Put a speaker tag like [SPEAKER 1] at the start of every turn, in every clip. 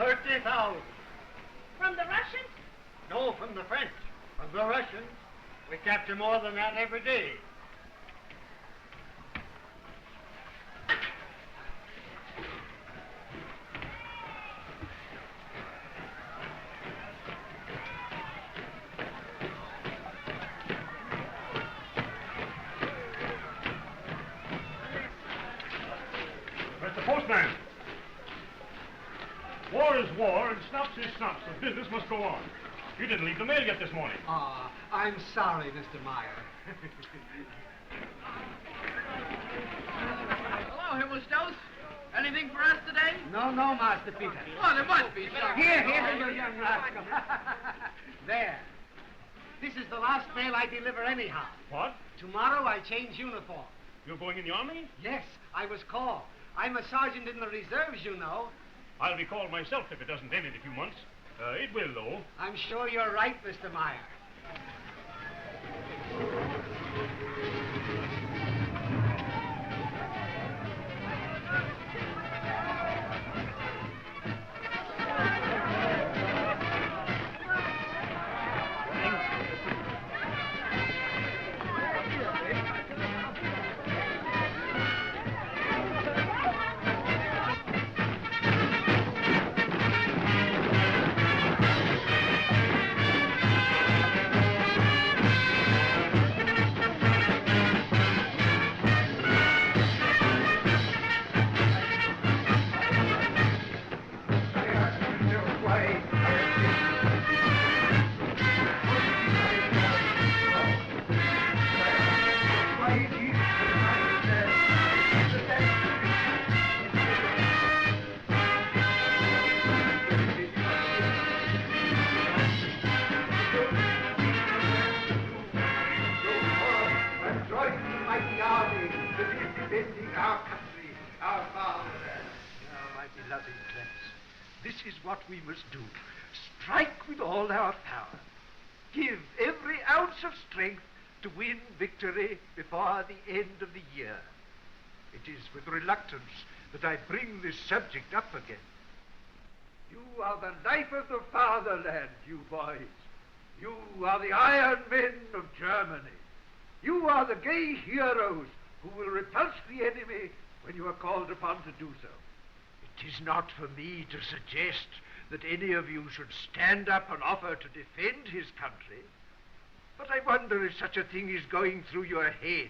[SPEAKER 1] 30,000.
[SPEAKER 2] From the Russians?
[SPEAKER 1] No, from the French. From the Russians, we capture more than that every day.
[SPEAKER 3] Mr. Postman. War is war, and Sinopse is Sinopse, and business must go on. You didn't leave the mail yet this morning.
[SPEAKER 4] I'm sorry, Mr. Meyer.
[SPEAKER 5] Hello, Himmelsdose. Anything for us today?
[SPEAKER 4] No, Master Peter.
[SPEAKER 5] Oh, there must be something.
[SPEAKER 4] Here, you young rascal. There. This is the last mail I deliver anyhow.
[SPEAKER 3] What?
[SPEAKER 4] Tomorrow I change uniform.
[SPEAKER 3] You're going in the army?
[SPEAKER 4] Yes, I was called. I'm a sergeant in the reserves, you know.
[SPEAKER 3] I'll be called myself if it doesn't end in a few months. It will, though.
[SPEAKER 4] I'm sure you're right, Mr. Meyer.
[SPEAKER 6] This is what we must do. Strike with all our power. Give every ounce of strength to win victory before the end of the year. It is with reluctance that I bring this subject up again. You are the life of the fatherland, you boys. You are the iron men of Germany. You are the gay heroes who will repulse the enemy when you are called upon to do so. It is not for me to suggest that any of you should stand up and offer to defend his country, but I wonder if such a thing is going through your heads.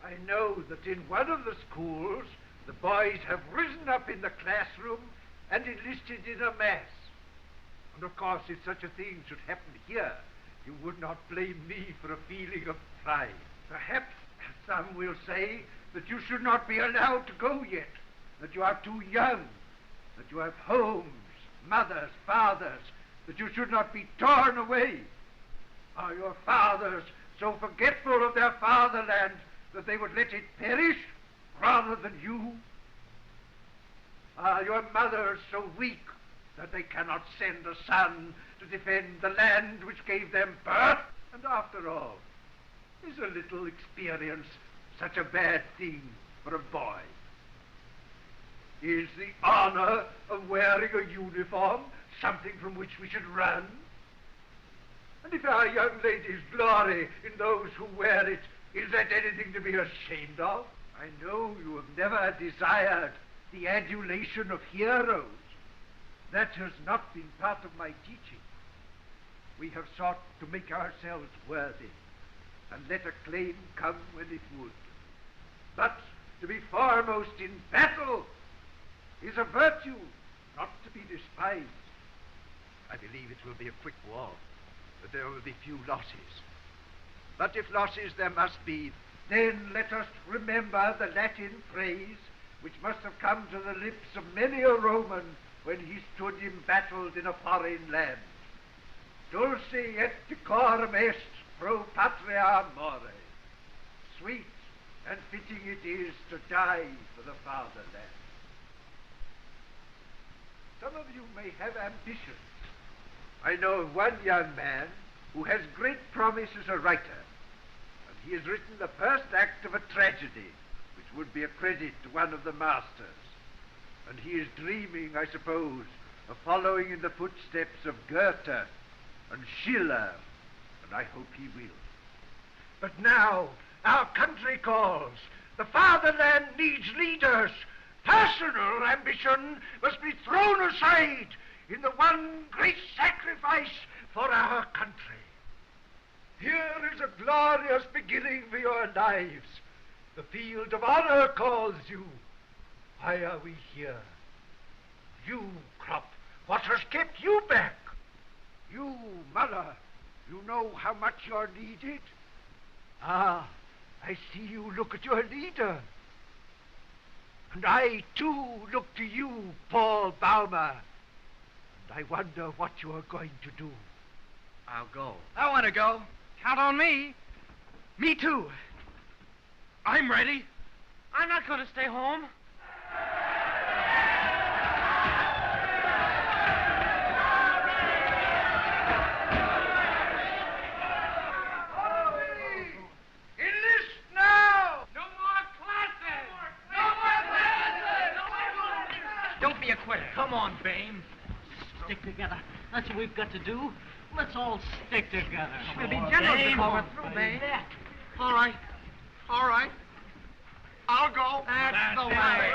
[SPEAKER 6] I know that in one of the schools, the boys have risen up in the classroom and enlisted in a mass. And of course, if such a thing should happen here, you would not blame me for a feeling of pride. Perhaps some will say that you should not be allowed to go yet, that you are too young, that you have homes, mothers, fathers, that you should not be torn away. Are your fathers so forgetful of their fatherland that they would let it perish rather than you? Are your mothers so weak that they cannot send a son to defend the land which gave them birth? And after all, is a little experience such a bad thing for a boy? Is the honor of wearing a uniform something from which we should run? And if our young ladies glory in those who wear it, is that anything to be ashamed of? I know you have never desired the adulation of heroes. That has not been part of my teaching. We have sought to make ourselves worthy and let acclaim come when it would. But to be foremost in battle is a virtue not to be despised. I believe it will be a quick war, that there will be few losses. But if losses there must be, then let us remember the Latin phrase which must have come to the lips of many a Roman when he stood embattled in a foreign land. Dulce et decorum est pro patria more. Sweet and fitting it is to die for the fatherland. Some of you may have ambitions. I know of one young man who has great promise as a writer, and he has written the first act of a tragedy which would be a credit to one of the masters. And he is dreaming, I suppose, following in the footsteps of Goethe and Schiller, and I hope he will. But now, our country calls. The fatherland needs leaders. Personal ambition must be thrown aside in the one great sacrifice for our country. Here is a glorious beginning for your lives. The field of honor calls you. Why are we here? You, Krupp, what has kept you back? You, Mother, you know how much you're needed? Ah, I see you look at your leader. And I, too, look to you, Paul Baumer. And I wonder what you are going to do.
[SPEAKER 5] I'll go.
[SPEAKER 4] I want to go. Count on me.
[SPEAKER 5] Me too. I'm ready.
[SPEAKER 1] I'm not going to stay home.
[SPEAKER 6] Enlist now!
[SPEAKER 1] No more classes!
[SPEAKER 5] Don't be a quitter. Come on, Bame. Stick together. That's what we've got to do. Let's all stick together.
[SPEAKER 4] We'll be generals before we're through, Bame.
[SPEAKER 5] All right. All right. I'll go.
[SPEAKER 4] That's the way.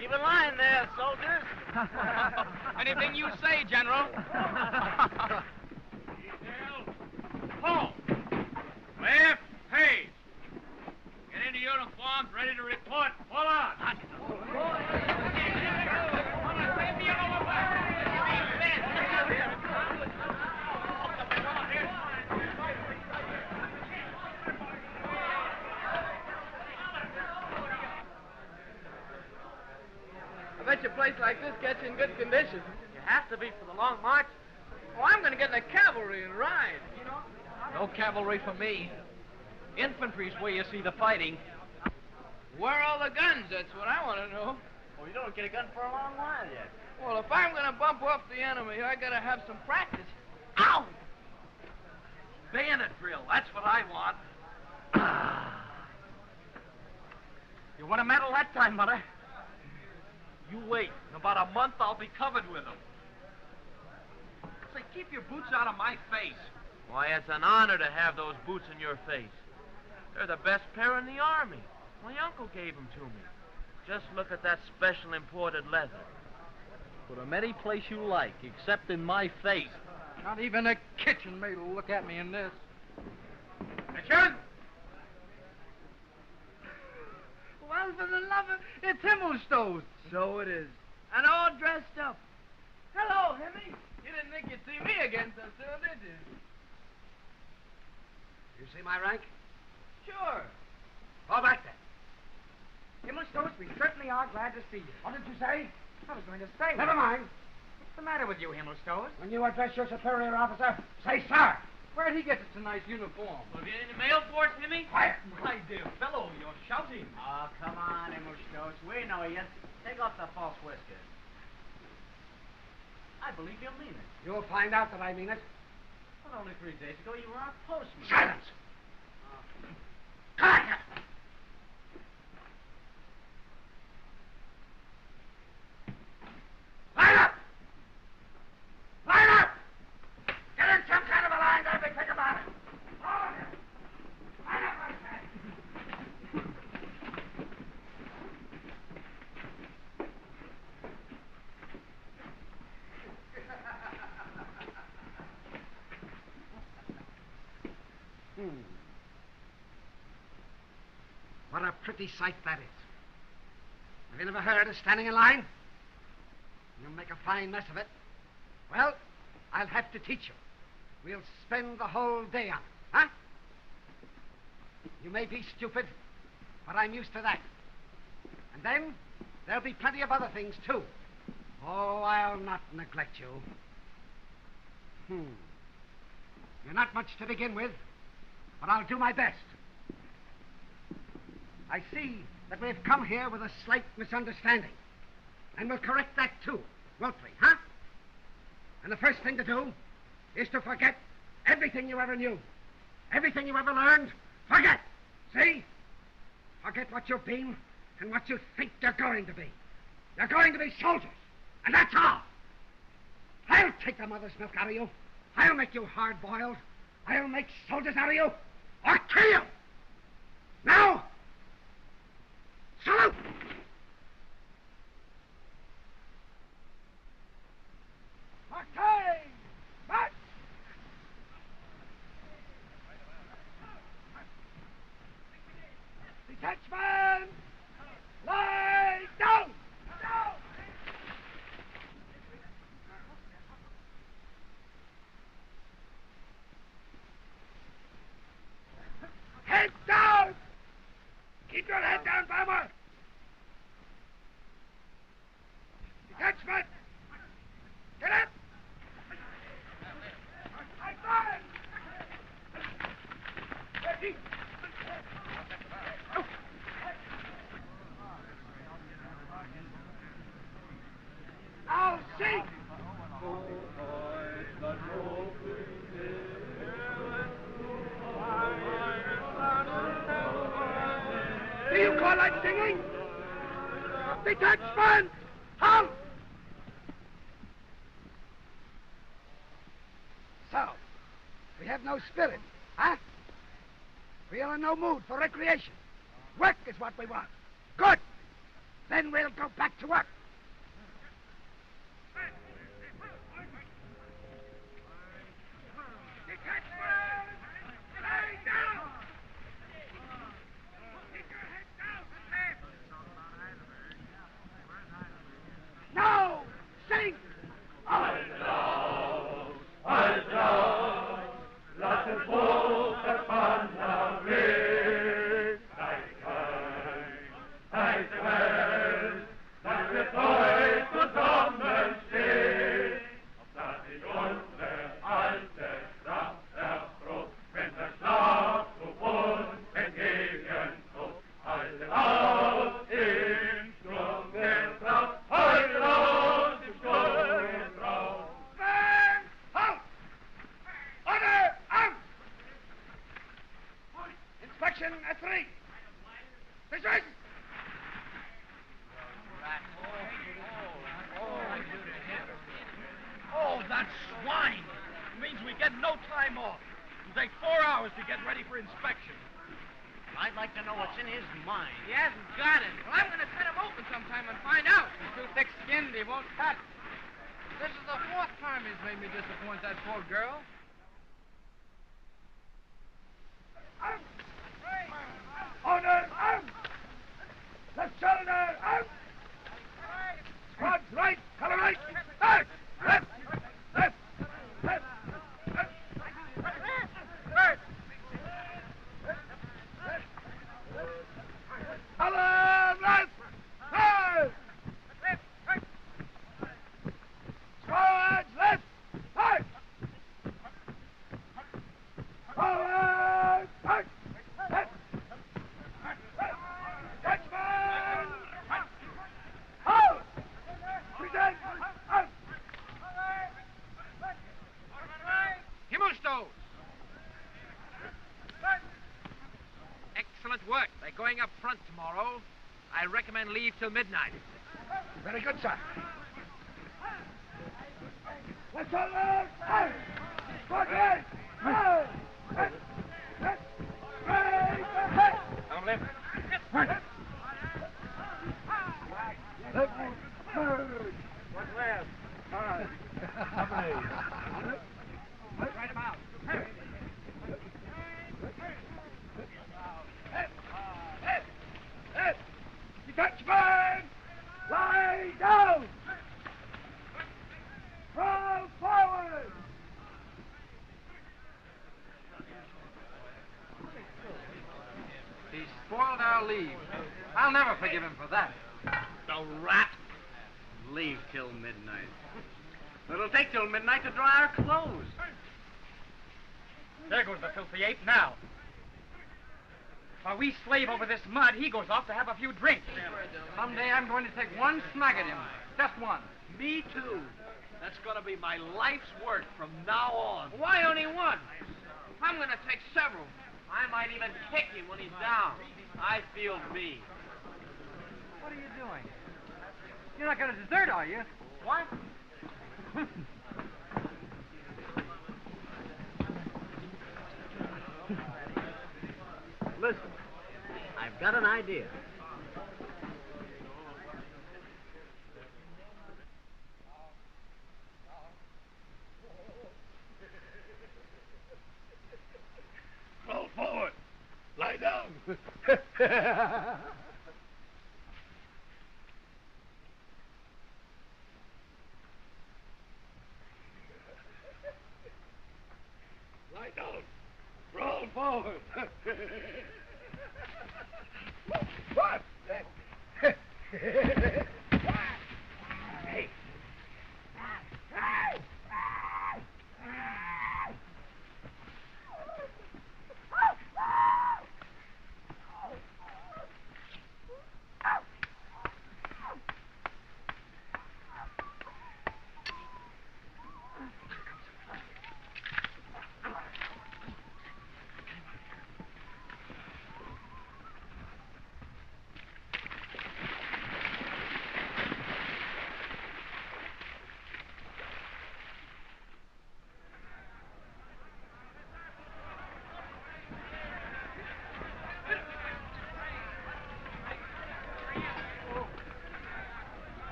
[SPEAKER 1] Keep in line there, soldiers.
[SPEAKER 5] Anything you say, General.
[SPEAKER 1] Pull. Left, page. Get into uniforms, ready to report. Pull on.
[SPEAKER 5] I bet your place like this gets you in good condition.
[SPEAKER 1] You have to be for the long march.
[SPEAKER 5] Oh, I'm going to get in the cavalry and ride. You know? No cavalry for me. Infantry's where you see the fighting. Where are all the guns? That's what I want to know.
[SPEAKER 1] Well, you don't get a gun for a long while yet.
[SPEAKER 5] Well, if I'm going to bump off the enemy, I got to have some practice. Ow! Bayonet drill. That's what I want.
[SPEAKER 1] You won a medal that time, Mother.
[SPEAKER 5] You wait. In about a month, I'll be covered with them. Say, keep your boots out of my face.
[SPEAKER 7] Why, it's an honor to have those boots in your face. They're the best pair in the Army. My uncle gave them to me. Just look at that special imported leather.
[SPEAKER 5] Put them any place you like, except in my face.
[SPEAKER 4] Not even a kitchen maid will look at me in this.
[SPEAKER 1] Richard?
[SPEAKER 4] Well, for the love of... It's Himmelstones. So it is. And all dressed up.
[SPEAKER 5] Hello, Himmy. You didn't think you'd see me again so soon, did you?
[SPEAKER 4] You see my rank?
[SPEAKER 5] Sure.
[SPEAKER 4] All right, then. Himmelstones, we certainly are glad to see you. What did you say? I was going to say... Never mind. What's the matter with you, Himmelstones? When you address your superior officer, say, sir. Where'd
[SPEAKER 5] he gets us a nice uniform.
[SPEAKER 7] Well, have you any mail for us, Timmy?
[SPEAKER 5] Quiet, my dear fellow, you're shouting.
[SPEAKER 8] Oh, come on, Emustos. We know you. Take off the false whiskers. I believe you mean it.
[SPEAKER 4] You'll find out that I mean it.
[SPEAKER 8] But only 3 days ago you were our postman.
[SPEAKER 4] Silence! Come on here! Line up! Line up! Get in some kind of a line, don't be quick about it. All of you. Line up, I say. What a pretty sight that is. Have you never heard of standing in line? You'll make a fine mess of it. Well, I'll have to teach you. We'll spend the whole day on it, huh? You may be stupid, but I'm used to that. And then there'll be plenty of other things, too. Oh, I'll not neglect you. You're not much to begin with, but I'll do my best. I see that we've come here with a slight misunderstanding. And we'll correct that, too, won't we, huh? And the first thing to do is to forget everything you ever knew. Everything you ever learned, forget. See? Forget what you've been and what you think you're going to be. You're going to be soldiers, and that's all. I'll take the mother's milk out of you. I'll make you hard-boiled. I'll make soldiers out of you, or kill you. Now, salute! Okay, march! Detachment! Lie down! Down! Head down! Keep your head down, bomber! Detachment! Get up! High five! Ready! Now sing! Do you call that singing? Detachment! Halt! So, we have no spirit, huh? We are in no mood for recreation. Work is what we want. Good! Then we'll go back to work. Detachment! Lay down! Keep your head down! Now, sing!
[SPEAKER 3] AyresLouis, lass es hoch der Banner wehen. Heiße Welt, dass wir treu zusammenstehen, dass sich unsere alte Kraft erprobt, wenn der Schlag zu uns entgegenkommt. AyresLouis im Sturm der Kraft, AyresLouis im Sturm der Kraft.
[SPEAKER 4] Man, halt! Order, out! Inspection at 3. Dismiss!
[SPEAKER 5] Oh, that swine! It means we get no time off. It'll take 4 hours to get ready for inspection.
[SPEAKER 8] I'd like to know what's in his mind.
[SPEAKER 5] He hasn't got it. Well, I'm going to cut him open sometime and find out. He's too thick-skinned, he won't cut. This is the 4th time he's made me disappoint that poor girl.
[SPEAKER 4] Order, out! Left shoulder, out! Squads right, color right! Left! Left! Left! Left! Left! Left! Color left! Right! Squads left! Right!
[SPEAKER 5] work. They're going up front tomorrow. I recommend leave till midnight.
[SPEAKER 4] Very good, sir. Let's all out! Hey! Fuck it! Hey! Hey! Hey! Hey!
[SPEAKER 5] Don't lift.
[SPEAKER 4] Left.
[SPEAKER 5] What's left?
[SPEAKER 4] All right.
[SPEAKER 5] Right about.
[SPEAKER 4] Detachment! Lie down! Roll forward!
[SPEAKER 8] He spoiled our leave. I'll never forgive him for that.
[SPEAKER 5] The rat.
[SPEAKER 8] Leave till midnight. It'll take till midnight to dry our clothes.
[SPEAKER 5] There goes the filthy ape now. While we slave over this mud, he goes off to have a few drinks.
[SPEAKER 8] Someday I'm going to take one snag at him. Just one.
[SPEAKER 5] Me too. That's going to be my life's work from now on. Why only one? I'm going to take several. I might even kick him when he's down. I feel me.
[SPEAKER 8] What are you doing? You're not going to desert, are you?
[SPEAKER 5] What?
[SPEAKER 8] Listen, I've got an idea.
[SPEAKER 4] Roll forward! Lie down! Lie down! Roll forward! What?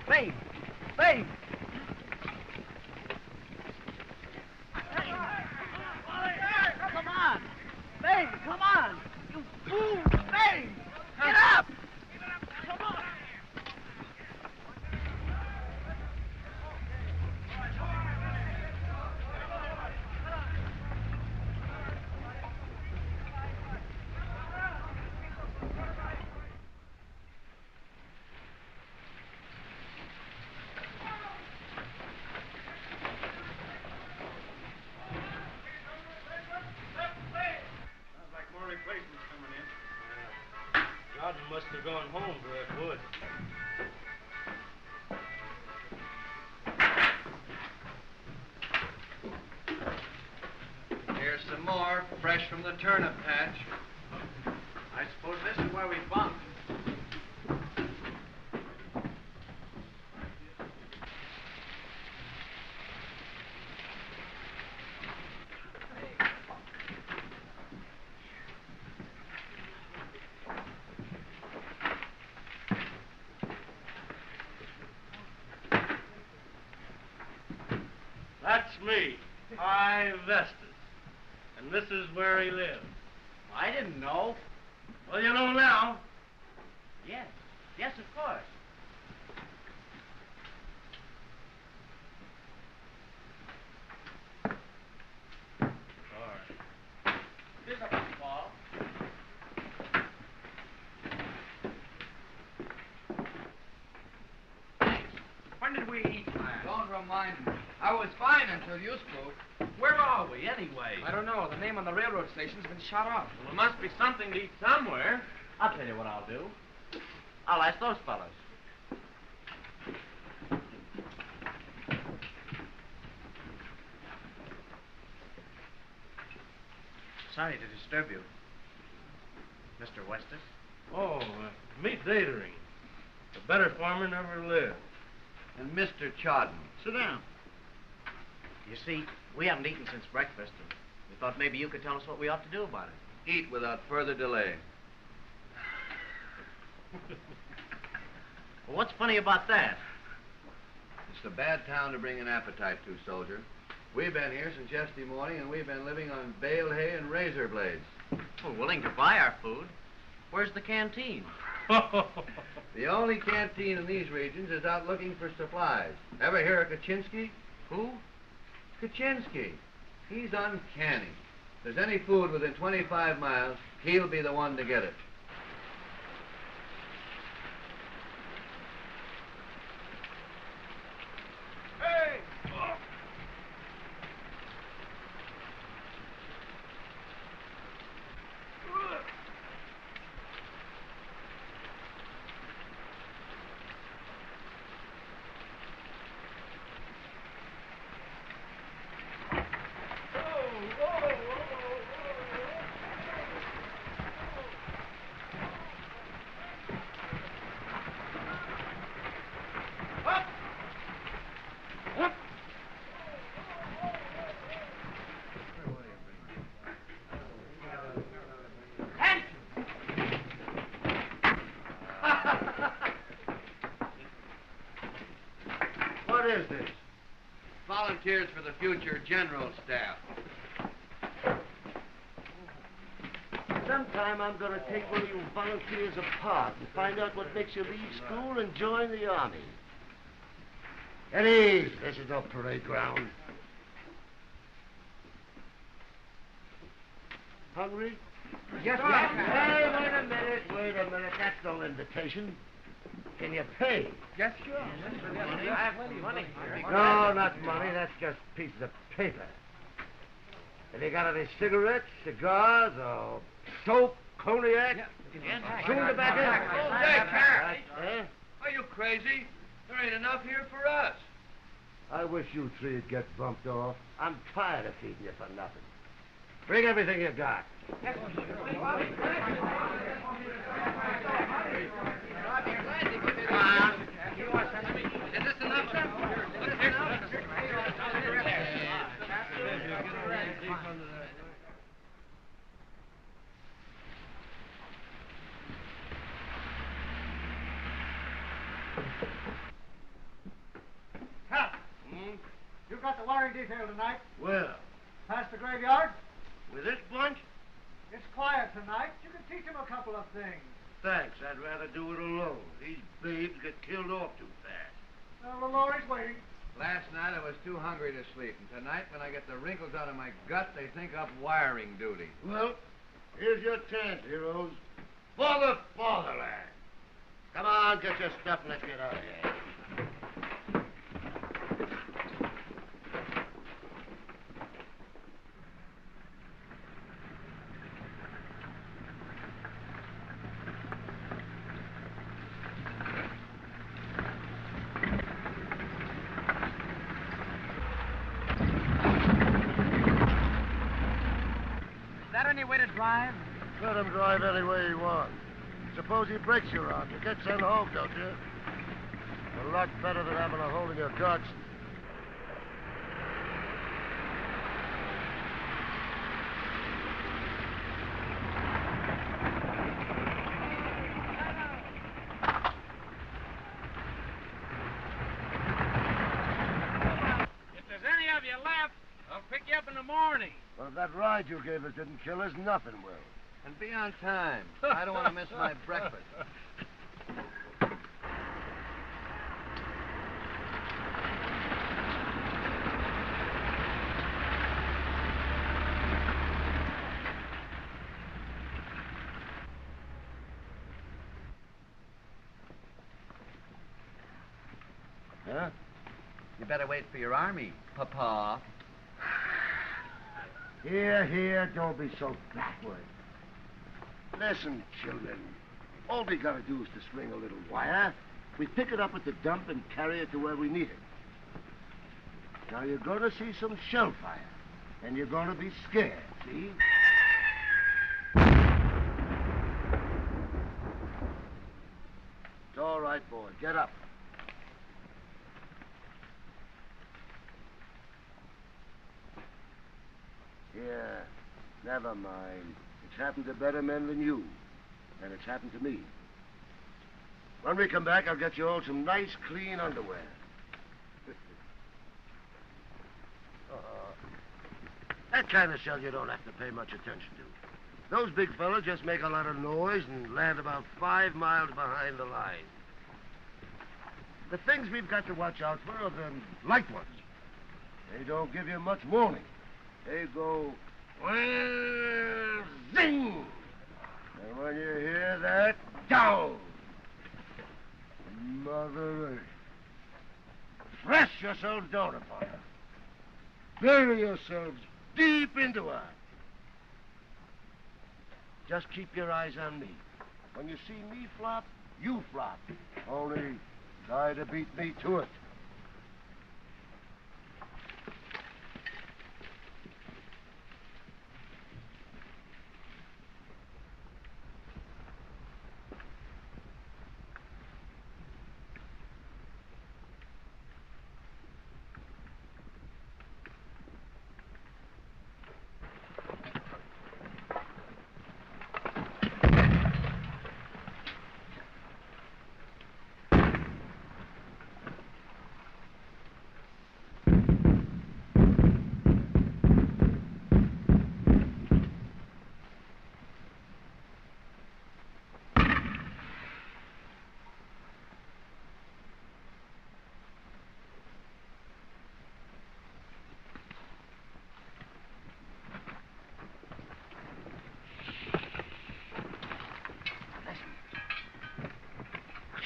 [SPEAKER 4] Hey!
[SPEAKER 8] Babe! Babe! Come on! Babe, come on! You fool! Babe! Get up! Come on!
[SPEAKER 7] Must have gone home to that wood.
[SPEAKER 6] Here's some more.
[SPEAKER 5] car, fresh from the turnip patch. I suppose this is where we bunked.
[SPEAKER 9] That's me. I vested. And this is where he lives.
[SPEAKER 8] I didn't know.
[SPEAKER 9] Well, you know now.
[SPEAKER 8] Yes. Yes, of course.
[SPEAKER 9] All right.
[SPEAKER 8] Here's a ball.
[SPEAKER 5] When did we eat last? Don't remind me. I was fine until you spoke. Where are we, anyway?
[SPEAKER 10] I don't know. The name on the railroad station's been shot off.
[SPEAKER 7] Well, there must be something to eat somewhere.
[SPEAKER 8] I'll tell you what I'll do. I'll ask those fellas. Sorry to disturb you, Mr. Weston.
[SPEAKER 9] Oh, meet Datering. A better farmer never lived.
[SPEAKER 5] And Mr. Chodden.
[SPEAKER 9] Sit down.
[SPEAKER 8] You see, we haven't eaten since breakfast, and we thought maybe you could tell us what we ought to do about it.
[SPEAKER 5] Eat without further delay.
[SPEAKER 8] Well, what's funny about that?
[SPEAKER 5] It's a bad town to bring an appetite to, soldier. We've been here since yesterday morning, and we've been living on bale hay and razor blades.
[SPEAKER 8] We're willing to buy our food. Where's the canteen?
[SPEAKER 5] The only canteen in these regions is out looking for supplies. Ever hear of Kaczynski?
[SPEAKER 8] Who?
[SPEAKER 5] Kaczynski. He's uncanny. If there's any food within 25 miles, he'll be the one to get it.
[SPEAKER 9] Hey!
[SPEAKER 5] What is this? Volunteers for the future general staff.
[SPEAKER 11] Sometime I'm going to take one of you volunteers apart and find out what makes you leave school and join the army. At ease. This is no parade ground. Hungry?
[SPEAKER 4] Yes,
[SPEAKER 11] Hey, wait a minute. That's no invitation. Can you pay?
[SPEAKER 4] Yes, sure.
[SPEAKER 7] I have plenty of money.
[SPEAKER 11] No, not money. That's just pieces of paper. Have you got any cigarettes, cigars, or soap, cognac? Chewing tobacco?
[SPEAKER 5] Hey, are you crazy? There ain't enough here for us.
[SPEAKER 11] I wish you three'd get bumped off. I'm tired of feeding you for nothing. Bring everything you got.
[SPEAKER 5] Is this enough, sir?
[SPEAKER 4] Cap, you got the wiring detail tonight?
[SPEAKER 11] Well,
[SPEAKER 4] Past the graveyard?
[SPEAKER 11] with this bunch?
[SPEAKER 4] It's quiet tonight. You can teach him a couple of things.
[SPEAKER 11] Thanks. I'd rather do it alone. These babes get killed off too fast.
[SPEAKER 4] Well, the lorry's waiting.
[SPEAKER 5] Last night I was too hungry to sleep, and tonight when I get the wrinkles out of my gut, they think up wiring duty.
[SPEAKER 11] Well, here's your chance, heroes. For the fatherland. Come on, get your stuff and let's get out of here.
[SPEAKER 8] drive?
[SPEAKER 12] Let him drive any way he wants. Suppose he breaks your arm. You get sent home, don't you? A lot better than having a hole in your guts.
[SPEAKER 5] I'll pick you up in the morning.
[SPEAKER 12] Well, if that ride you gave us didn't kill us, nothing will.
[SPEAKER 13] And be on time. I don't want to miss my breakfast.
[SPEAKER 12] Huh?
[SPEAKER 13] You better wait for your army, Papa.
[SPEAKER 12] Here, don't be so backward. Listen, children. All we gotta do is to string a little wire. We pick it up at the dump and carry it to where we need it. Now you're gonna see some shell fire, and you're gonna be scared, see? It's all right, boy. Get up. Yeah, never mind. It's happened to better men than you. And it's happened to me. When we come back, I'll get you all some nice, clean underwear. That kind of shell you don't have to pay much attention to. Those big fellas just make a lot of noise and land about 5 miles behind the line. The things we've got to watch out for are the light ones. They don't give you much warning. They go, well, zing! And when you hear that, down! Mother Earth. Press yourselves down upon her. Bury yourselves deep into her. Just keep your eyes on me. When you see me flop, you flop. Only try to beat me to it.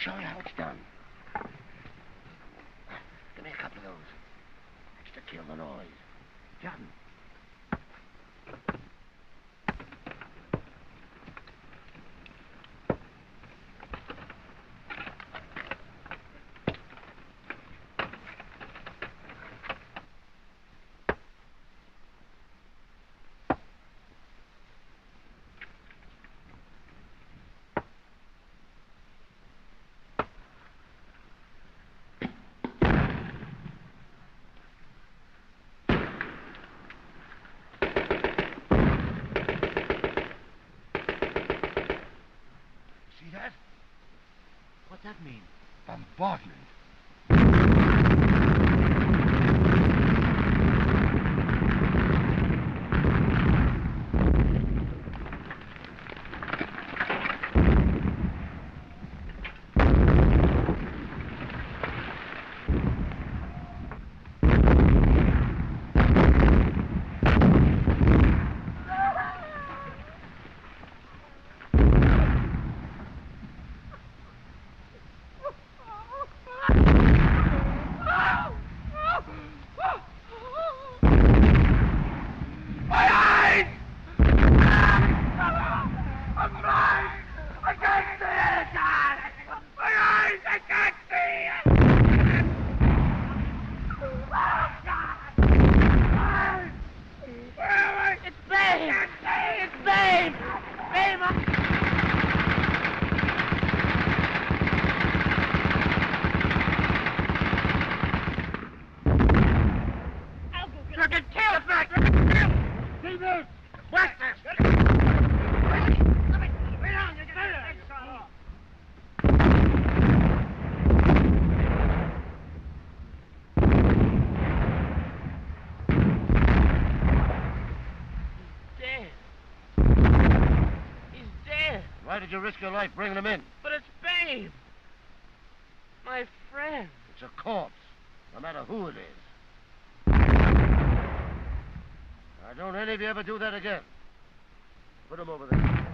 [SPEAKER 12] Show you how it's done. Give me a couple of those. That's to kill the noise. John.
[SPEAKER 5] What's that mean?
[SPEAKER 12] Bombardment.
[SPEAKER 1] you'll get killed! Back! See this? Blast this! Lay down, you get that shot off.
[SPEAKER 12] Why did you risk your life bringing him in?
[SPEAKER 7] But it's Babe. My friend.
[SPEAKER 12] It's a corpse, no matter who it is. Now, don't any of you ever do that again. Put him over there.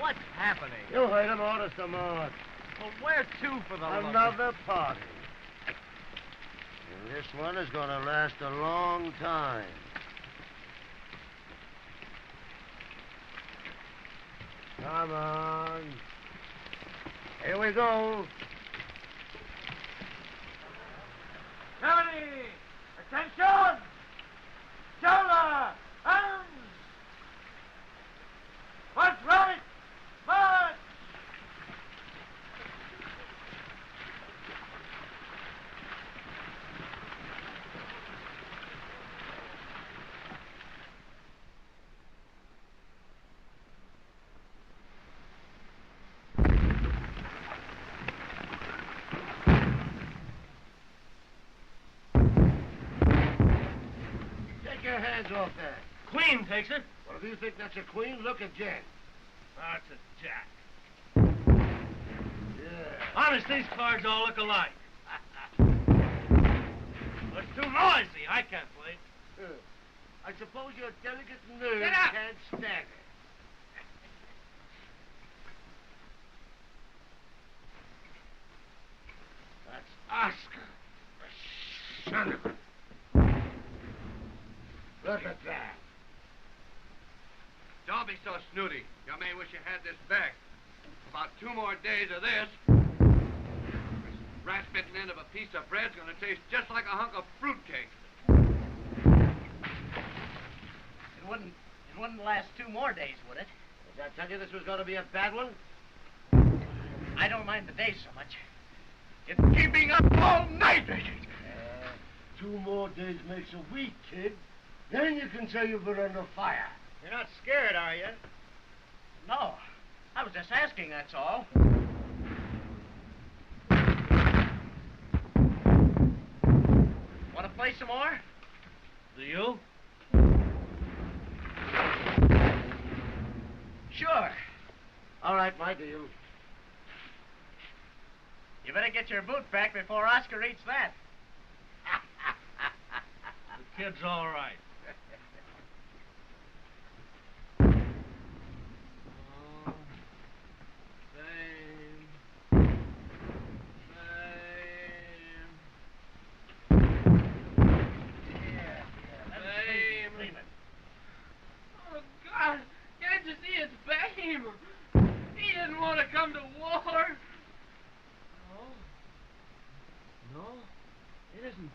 [SPEAKER 5] What's happening?
[SPEAKER 12] You heard him, order some more.
[SPEAKER 5] Well, where to for the love of...
[SPEAKER 12] Another party. And this one is going to last a long time. Come on. Here we go.
[SPEAKER 1] Ready! Attention! Shoulder! Hands! March right! March!
[SPEAKER 12] Take your hands off that.
[SPEAKER 9] Queen takes it.
[SPEAKER 12] Well, if you think that's a queen, look at Jen.
[SPEAKER 9] That's a jack.
[SPEAKER 12] Yeah.
[SPEAKER 9] Honest, these cards all look alike. Well, it's too noisy. I can't play.
[SPEAKER 12] I suppose your delicate nerves
[SPEAKER 1] Get up!
[SPEAKER 12] can't stand it. That's Oscar. The son of a... Look at that.
[SPEAKER 14] Don't be so snooty. You may wish you had this back. About 2 more days of this, this rat-bitten end of a piece of bread's gonna taste just like a hunk of fruitcake.
[SPEAKER 5] It wouldn't last 2 more days, would it?
[SPEAKER 12] Did I tell you this was going to be a bad one?
[SPEAKER 5] I don't mind the days so much. It's keeping up all night.
[SPEAKER 12] 2 more days makes a week, kid. Then you can say you've been under fire.
[SPEAKER 5] You're not scared, are you? No. I was just asking, that's all. Want to play some more?
[SPEAKER 9] Do you?
[SPEAKER 5] Sure.
[SPEAKER 12] All right, my deal.
[SPEAKER 5] You better get your boot back before Oscar eats that.
[SPEAKER 9] The kid's all right.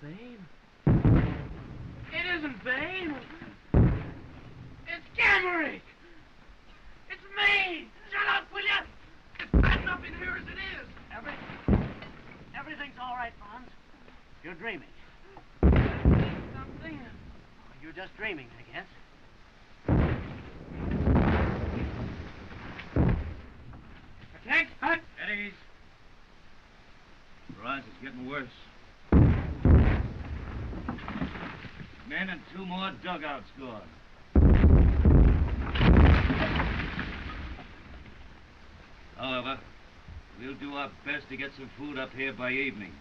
[SPEAKER 7] Babe. It isn't Babe. It's Gamerick. It's me. Shut up, will you? It's bad enough in here as it is.
[SPEAKER 5] Everything's all right, Fonz. You're dreaming.
[SPEAKER 7] Something.
[SPEAKER 5] You're just dreaming, I guess.
[SPEAKER 1] Attack! Hut!
[SPEAKER 9] At ease. Rise is getting worse. Men and 2 more dugouts gone.
[SPEAKER 15] our best to get some food up here by evening.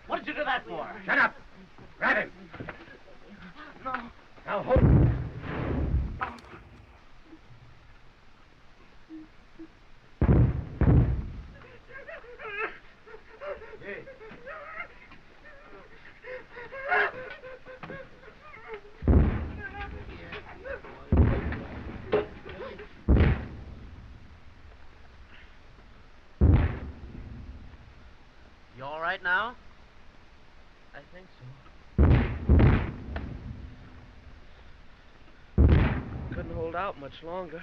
[SPEAKER 4] What did you do that for?
[SPEAKER 12] Shut up! Grab him!
[SPEAKER 4] No.
[SPEAKER 12] Now hold.
[SPEAKER 8] You all right now?
[SPEAKER 16] I think so. Couldn't hold out much longer.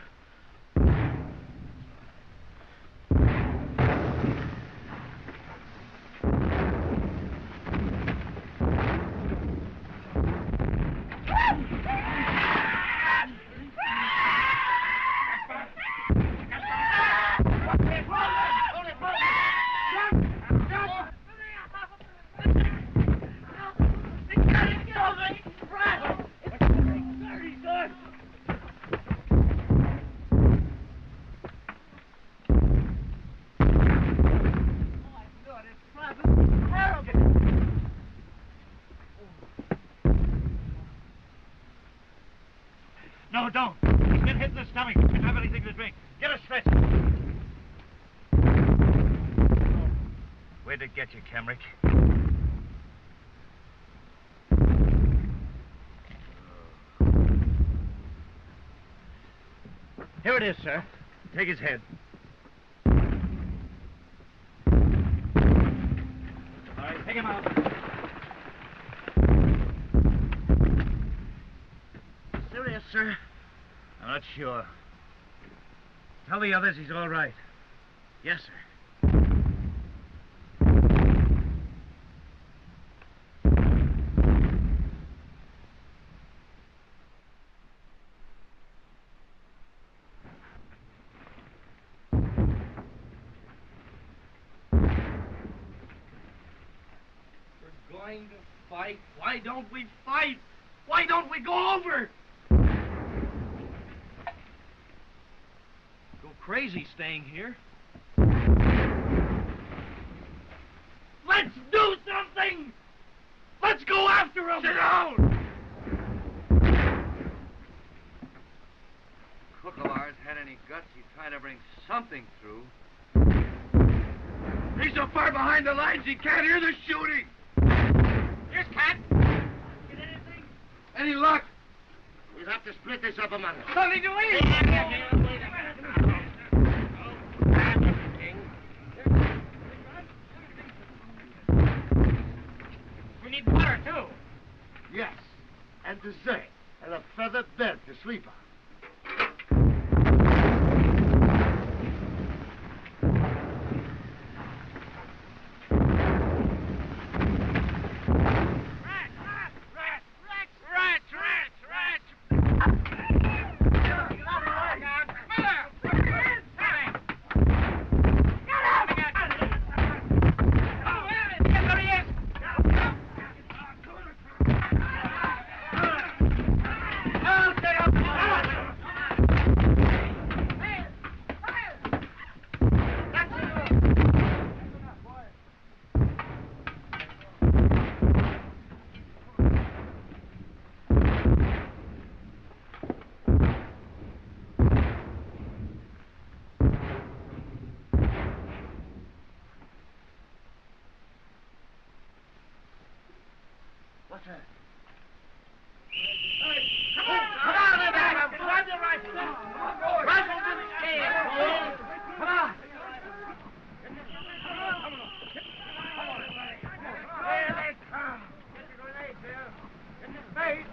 [SPEAKER 3] No, don't. He's been hit in the stomach. He doesn't have anything to drink. Get a stretcher. Where'd it get you, Kemrick? Here it is, sir. Take his head. All right, take him out.
[SPEAKER 4] Serious, sir?
[SPEAKER 3] I'm not sure. Tell the others he's all right.
[SPEAKER 4] Yes, sir.
[SPEAKER 5] We're going to fight. Why don't we fight? Why don't we go over? Go crazy staying here. Let's do something! Let's go after him! Sit down!
[SPEAKER 14] Cook of ours had any guts, he'd try to bring something through. He's so far behind the lines he can't hear the shooting!
[SPEAKER 4] Here's Cat. Get anything?
[SPEAKER 14] Any luck?
[SPEAKER 12] We'll have to split this up among us.
[SPEAKER 4] Something to eat! We need water, too.
[SPEAKER 12] Yes, and dessert, and a feather bed to sleep on.
[SPEAKER 4] What's that? Come on, Adam! Grab your rifle! Rifle to the scale! Come on! Here they come! Get your grenades here! Get your face!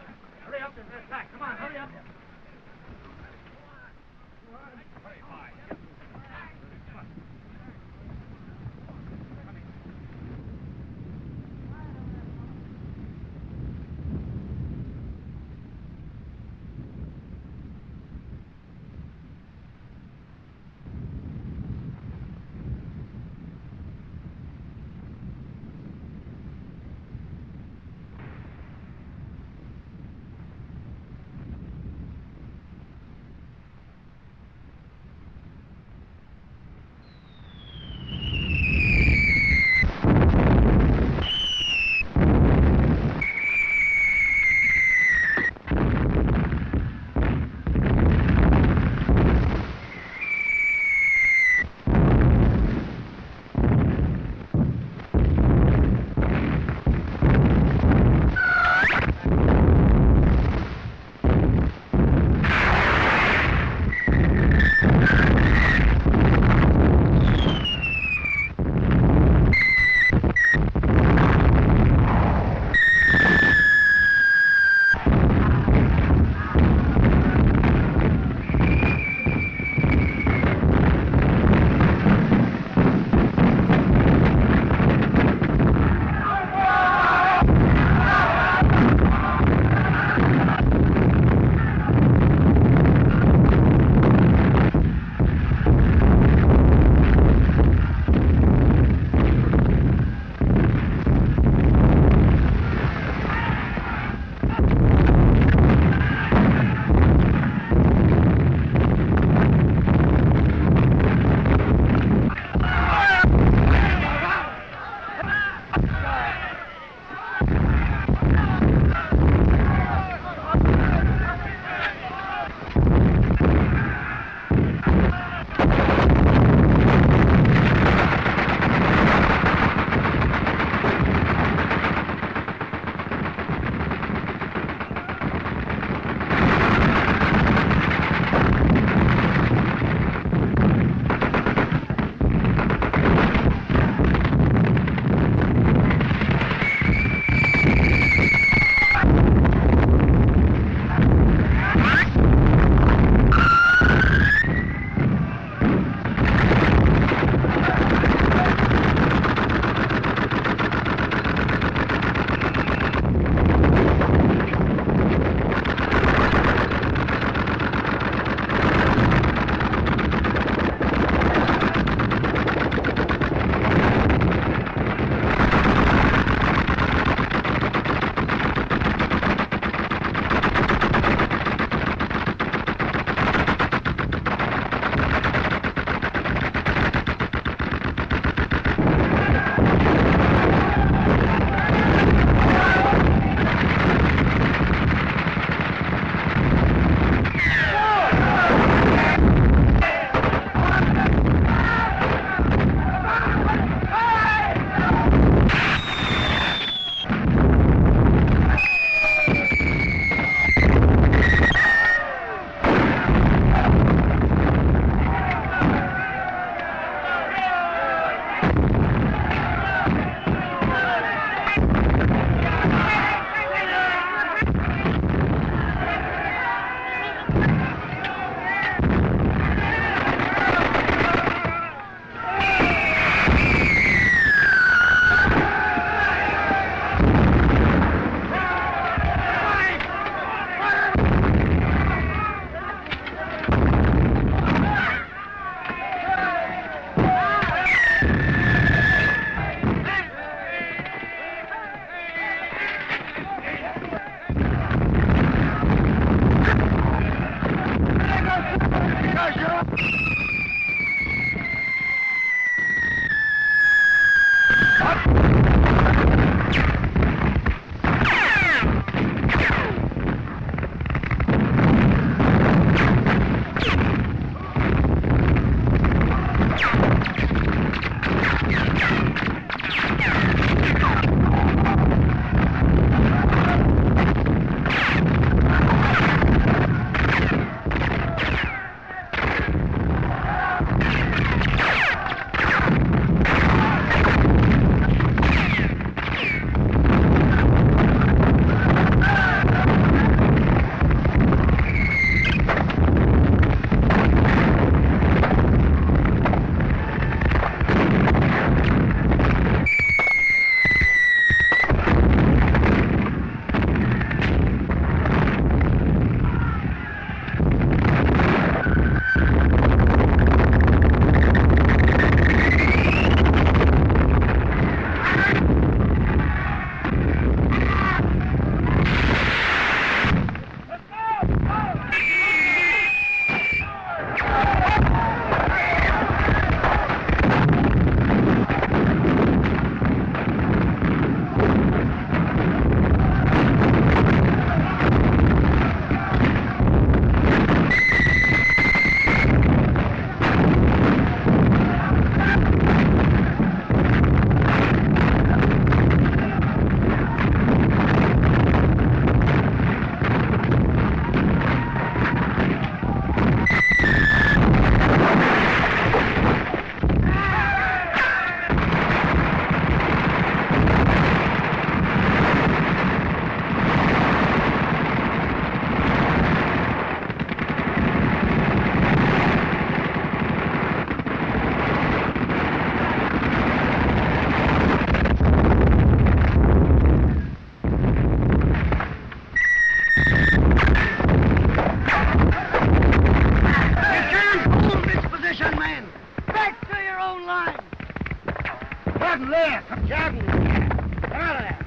[SPEAKER 12] Jordan, get out of there.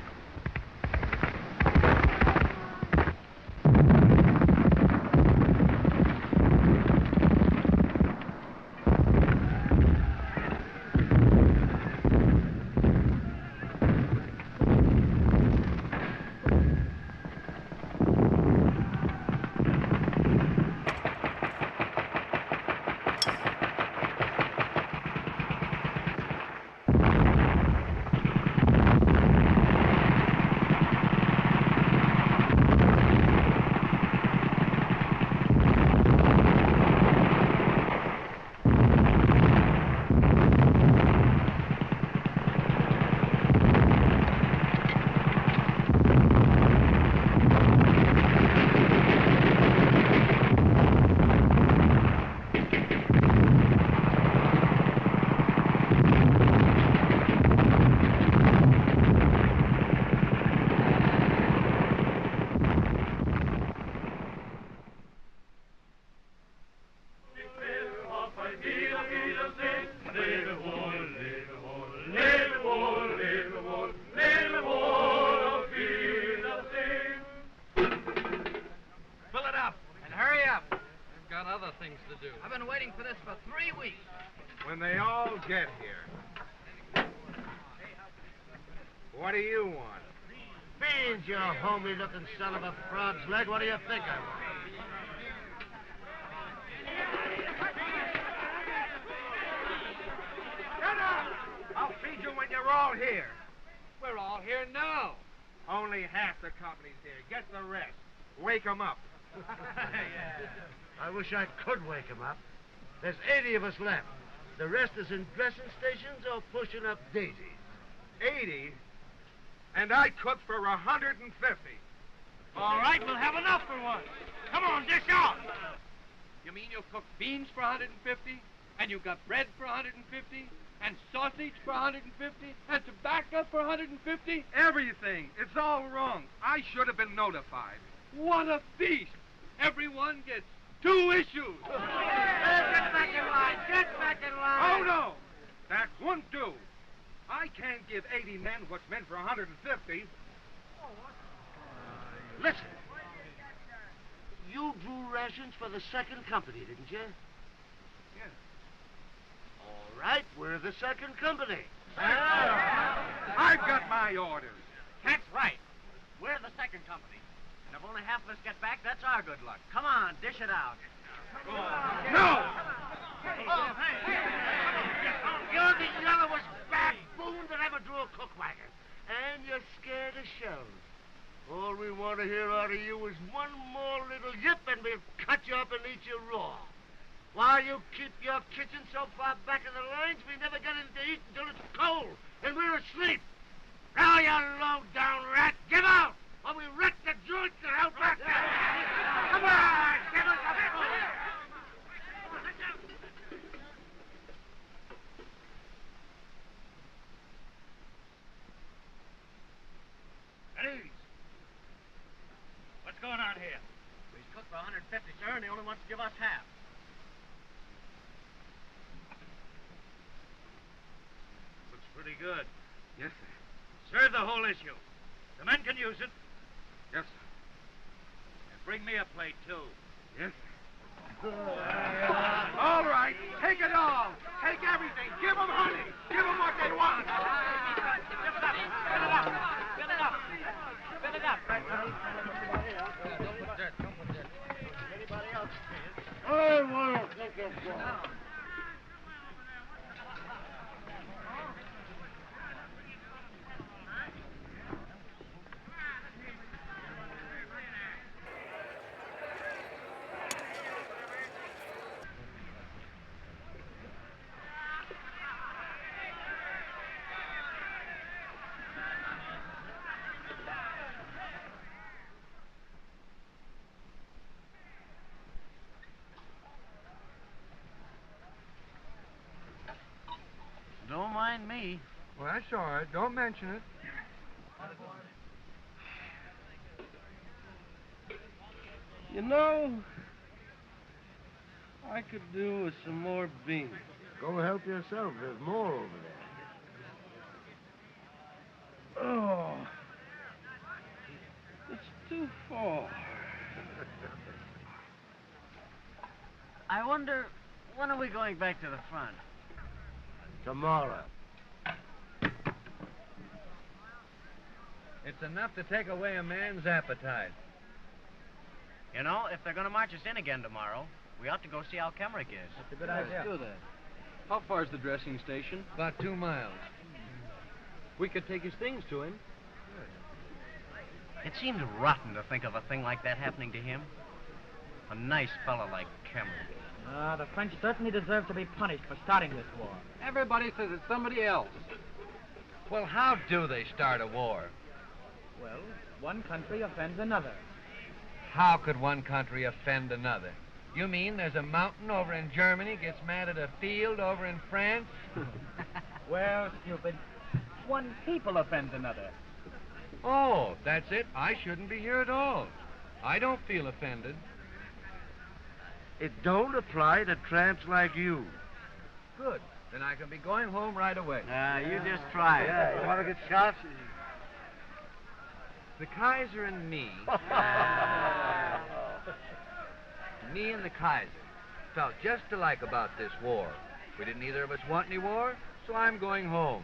[SPEAKER 6] When they all get here. What do you want?
[SPEAKER 12] Beans, you homely-looking son of a frog's leg. What do you think I want?
[SPEAKER 6] Shut up! I'll feed you when you're all here. We're all here now. Only half the company's here. Get the rest. Wake 'em up.
[SPEAKER 12] I wish I could wake him up. There's 80 of us left. The rest is in dressing stations or pushing up daisies.
[SPEAKER 6] 80? And I cook for 150.
[SPEAKER 7] All right, we'll have enough for one. Come on, dish out.
[SPEAKER 14] You mean you cook beans for 150? And you got bread for 150? And sausage for 150? And tobacco for 150?
[SPEAKER 6] Everything. It's all wrong. I should have been notified.
[SPEAKER 14] What a feast! Everyone gets 2 issues.
[SPEAKER 7] Get back in line. Get back in line.
[SPEAKER 6] Oh, no. That won't do. I can't give 80 men what's meant for 150.
[SPEAKER 12] Listen. You drew rations for the second company, didn't you?
[SPEAKER 6] Yes.
[SPEAKER 12] All right, we're the second company.
[SPEAKER 6] I've got my orders.
[SPEAKER 8] That's right. We're the second company. And if only half of us get back, that's our good luck. Come on, dish it out.
[SPEAKER 6] No!
[SPEAKER 12] Oh, hey. You're the yellowest baboon that ever drew a cook wagon. And you're scared of shells. All we want to hear out of you is one more little yip, and we'll cut you up and eat you raw. While you keep your kitchen so far back in the lines, we never get anything to eat until it's cold, and we're asleep. Now, you low-down rat, give out, or we wreck the joint and out back there. Come on, give us a food.
[SPEAKER 7] Please. What's going on here?
[SPEAKER 8] He's cooked for 150, sir, and he only wants to give us half.
[SPEAKER 7] Looks pretty good.
[SPEAKER 6] Yes, sir.
[SPEAKER 7] Serve the whole issue. The men can use it.
[SPEAKER 6] Yes, sir.
[SPEAKER 7] And bring me a plate, too.
[SPEAKER 6] Yes, sir. All right. Take it all. Take everything. Give them honey. Give them what they want.
[SPEAKER 8] Fill it up. Fill it up. Fill it up. Fill it up.
[SPEAKER 7] Don't put that.
[SPEAKER 8] Anybody else?
[SPEAKER 12] I want to think of one.
[SPEAKER 13] Don't mind me.
[SPEAKER 6] Well, that's all right. Don't mention it.
[SPEAKER 9] You know, I could do with some more beans.
[SPEAKER 12] Go help yourself. There's more over there. Oh.
[SPEAKER 8] I wonder, when are we going back to the front?
[SPEAKER 12] Tomorrow.
[SPEAKER 17] It's enough to take away a man's appetite.
[SPEAKER 18] You know, if they're going to march us in again tomorrow, we ought to go see how Kemrick is.
[SPEAKER 17] That's a good idea.
[SPEAKER 13] Let's do that. How far is the dressing station?
[SPEAKER 17] About 2 miles.
[SPEAKER 13] We could take his things to him.
[SPEAKER 18] It seems rotten to think of a thing like that happening to him. A nice fellow like Kemrick.
[SPEAKER 19] The French certainly deserve to be punished for starting this war.
[SPEAKER 13] Everybody says it's somebody else.
[SPEAKER 17] Well, how do they start a war?
[SPEAKER 19] Well, one country offends another.
[SPEAKER 17] How could one country offend another? You mean there's a mountain over in Germany gets mad at a field over in France?
[SPEAKER 19] Well, stupid, one people offends another.
[SPEAKER 17] Oh, that's it. I shouldn't be here at all. I don't feel offended.
[SPEAKER 12] It don't apply to tramps like you.
[SPEAKER 17] Good. Then I can be going home right away.
[SPEAKER 8] You just try it.
[SPEAKER 12] Yeah, you want to get shot?
[SPEAKER 17] The Kaiser and me... me and the Kaiser felt just alike about this war. We didn't either of us want any war, so I'm going home.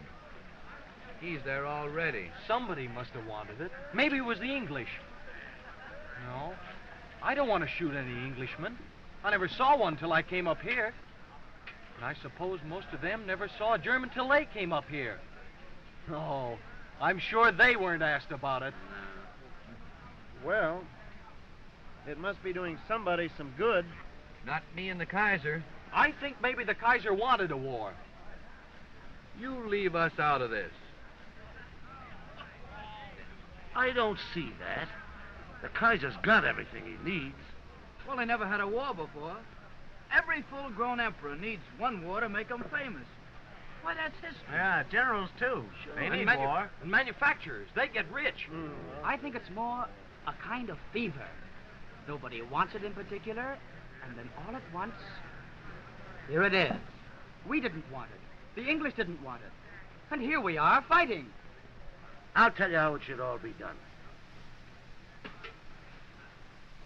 [SPEAKER 17] He's there already.
[SPEAKER 13] Somebody must have wanted it. Maybe it was the English. No, I don't want to shoot any Englishmen. I never saw one till I came up here. And I suppose most of them never saw a German till they came up here. Oh, I'm sure they weren't asked about it.
[SPEAKER 20] Well, it must be doing somebody some good.
[SPEAKER 17] Not me and the Kaiser.
[SPEAKER 13] I think maybe the Kaiser wanted a war.
[SPEAKER 17] You leave us out of this.
[SPEAKER 12] I don't see that. The Kaiser's got everything he needs.
[SPEAKER 5] Well, they never had a war before. Every full-grown emperor needs one war to make him famous. Why, that's history.
[SPEAKER 20] Yeah, generals, too.
[SPEAKER 5] Sure.
[SPEAKER 20] They
[SPEAKER 5] And
[SPEAKER 20] need
[SPEAKER 5] manu-
[SPEAKER 20] war.
[SPEAKER 13] And manufacturers, they get rich.
[SPEAKER 19] I think it's more a kind of fever. Nobody wants it in particular, and then all at once, here it is. We didn't want it. The English didn't want it. And here we are fighting.
[SPEAKER 12] I'll tell you how it should all be done.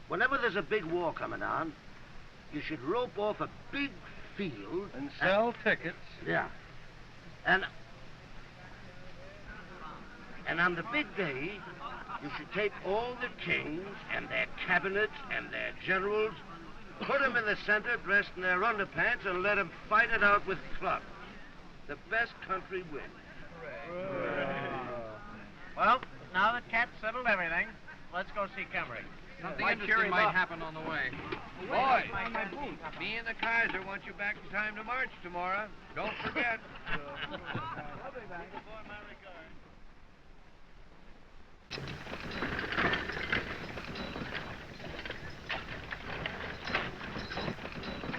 [SPEAKER 12] Whenever there's a big war coming on, you should rope off a big field...
[SPEAKER 17] And sell tickets.
[SPEAKER 12] Yeah. And on the big day, you should take all the kings and their cabinets and their generals, put them in the center dressed in their underpants, and let them fight it out with clubs. The best country wins.
[SPEAKER 18] Well, now that Cat's settled everything, let's go see Kemrick.
[SPEAKER 14] Something interesting might happen on the way.
[SPEAKER 17] Boys, me and the Kaiser want you back in time to march tomorrow. Don't forget.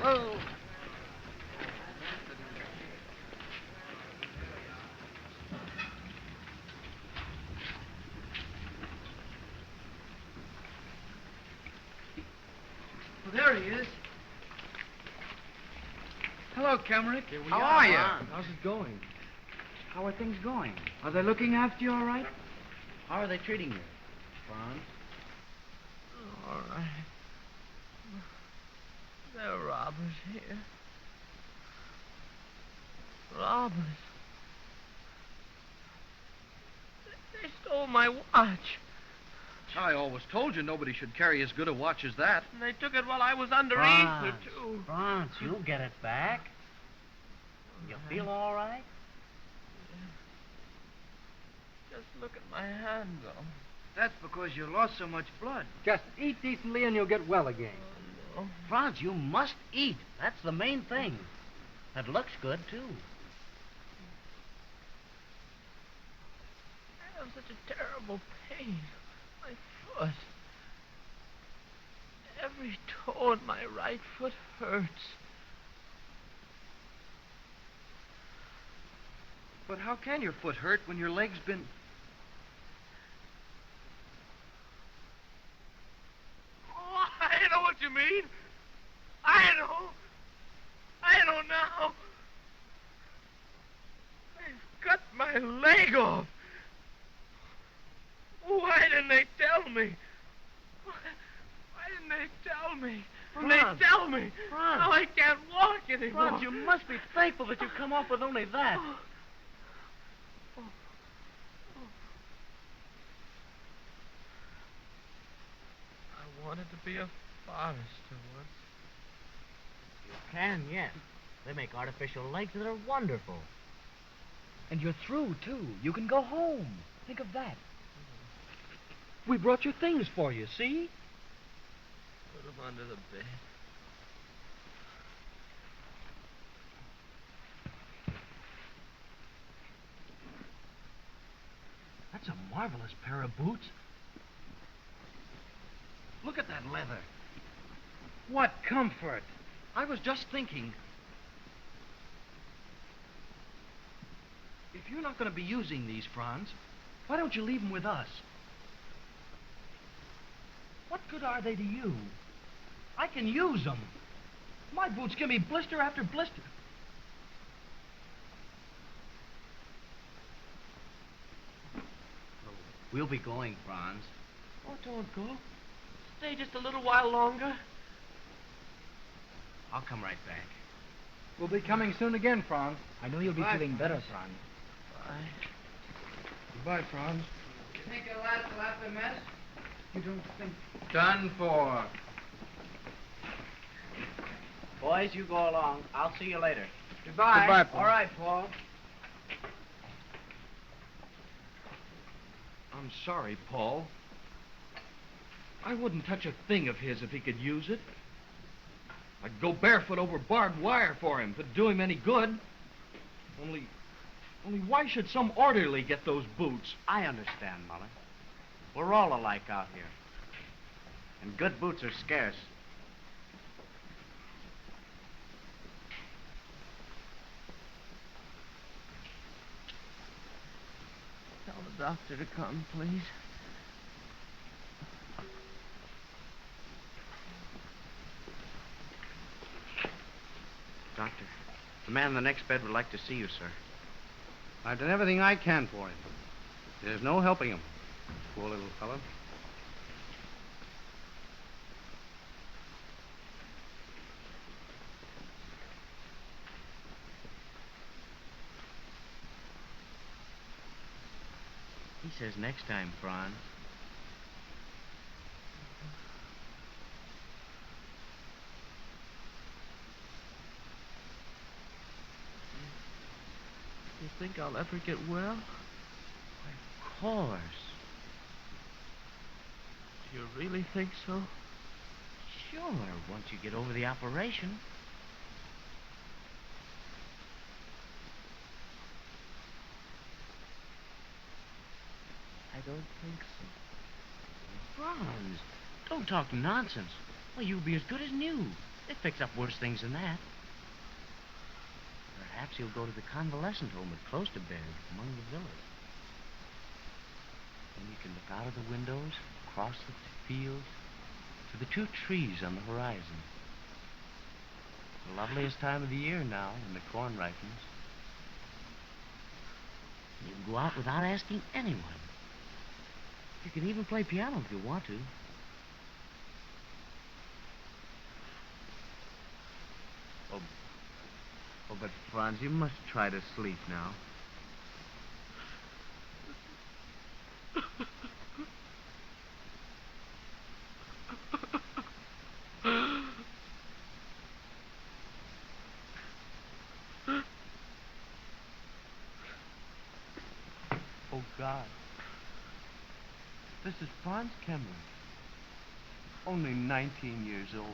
[SPEAKER 5] Whoa. Well, there he is. Hello, Kemrick. How are you?
[SPEAKER 17] How's it going?
[SPEAKER 19] How are things going? Are they looking after you all right?
[SPEAKER 18] How are they treating you, Franz?
[SPEAKER 7] All right. There are robbers here. Robbers. They stole my watch.
[SPEAKER 14] I always told you nobody should carry as good a watch as that.
[SPEAKER 7] And they took it while I was under
[SPEAKER 18] Franz,
[SPEAKER 7] ether, too.
[SPEAKER 18] Franz, you'll get it back. You feel all right?
[SPEAKER 7] Just look at my hand, though.
[SPEAKER 5] That's because you lost so much blood.
[SPEAKER 13] Just eat decently and you'll get well again.
[SPEAKER 18] Franz, you must eat. That's the main thing. It looks good, too.
[SPEAKER 7] I have such a terrible pain. My foot. Every toe in my right foot hurts.
[SPEAKER 14] But how can your foot hurt when your leg's been...
[SPEAKER 7] Oh, I know what you mean. I know now. They've cut my leg off. Why didn't they tell me? When they tell me. When
[SPEAKER 13] Franz.
[SPEAKER 7] they tell me.
[SPEAKER 13] Franz.
[SPEAKER 7] Now I can't walk anymore.
[SPEAKER 13] Franz, you must be thankful that you come off with only that.
[SPEAKER 7] I wanted to be a forester once.
[SPEAKER 18] You can, yes. They make artificial lakes that are wonderful.
[SPEAKER 13] And you're through, too. You can go home. Think of that. We brought your things for you, see?
[SPEAKER 7] Put them under the bed.
[SPEAKER 13] That's a marvelous pair of boots. Look at that leather. What comfort. I was just thinking. If you're not going to be using these, Franz, why don't you leave them with us? What good are they to you? I can use them. My boots give me blister after blister.
[SPEAKER 18] We'll be going, Franz.
[SPEAKER 7] Oh, don't go. Stay just a little while longer.
[SPEAKER 18] I'll come right back.
[SPEAKER 21] We'll be coming soon again, Franz.
[SPEAKER 19] I know you'll be feeling better, Franz.
[SPEAKER 7] Bye.
[SPEAKER 21] Goodbye, Franz.
[SPEAKER 5] You think your lads will have to mess?
[SPEAKER 21] You don't think...
[SPEAKER 5] Done for.
[SPEAKER 18] Boys, you go along. I'll see you later.
[SPEAKER 5] Goodbye.
[SPEAKER 21] Goodbye, Paul.
[SPEAKER 5] All right, Paul.
[SPEAKER 13] I'm sorry, Paul. I wouldn't touch a thing of his if he could use it. I'd go barefoot over barbed wire for him if it'd do him any good. Only why should some orderly get those boots?
[SPEAKER 18] I understand, Muller. We're all alike out here. And good boots are scarce.
[SPEAKER 7] Tell the doctor to come, please.
[SPEAKER 18] Doctor, the man in the next bed would like to see you, sir.
[SPEAKER 21] I've done everything I can for him. There's no helping him. Poor little fellow.
[SPEAKER 18] He says next time, Franz.
[SPEAKER 7] You think I'll ever get well?
[SPEAKER 18] Of course.
[SPEAKER 7] Do you really think so?
[SPEAKER 18] Sure, once you get over the operation.
[SPEAKER 7] I don't think so.
[SPEAKER 18] Franz, don't talk nonsense. Well, you'll be as good as new. They fix up worse things than that. Perhaps you'll go to the convalescent home at close to bed, among the villas. Then you can look out of the windows, across the fields, to the 2 trees on the horizon. The loveliest time of the year now, when the corn ripens. You can go out without asking anyone. You can even play piano if you want to.
[SPEAKER 5] Oh, but Franz, you must try to sleep now.
[SPEAKER 7] Oh, God. This is Franz Kemmler. Only 19 years old.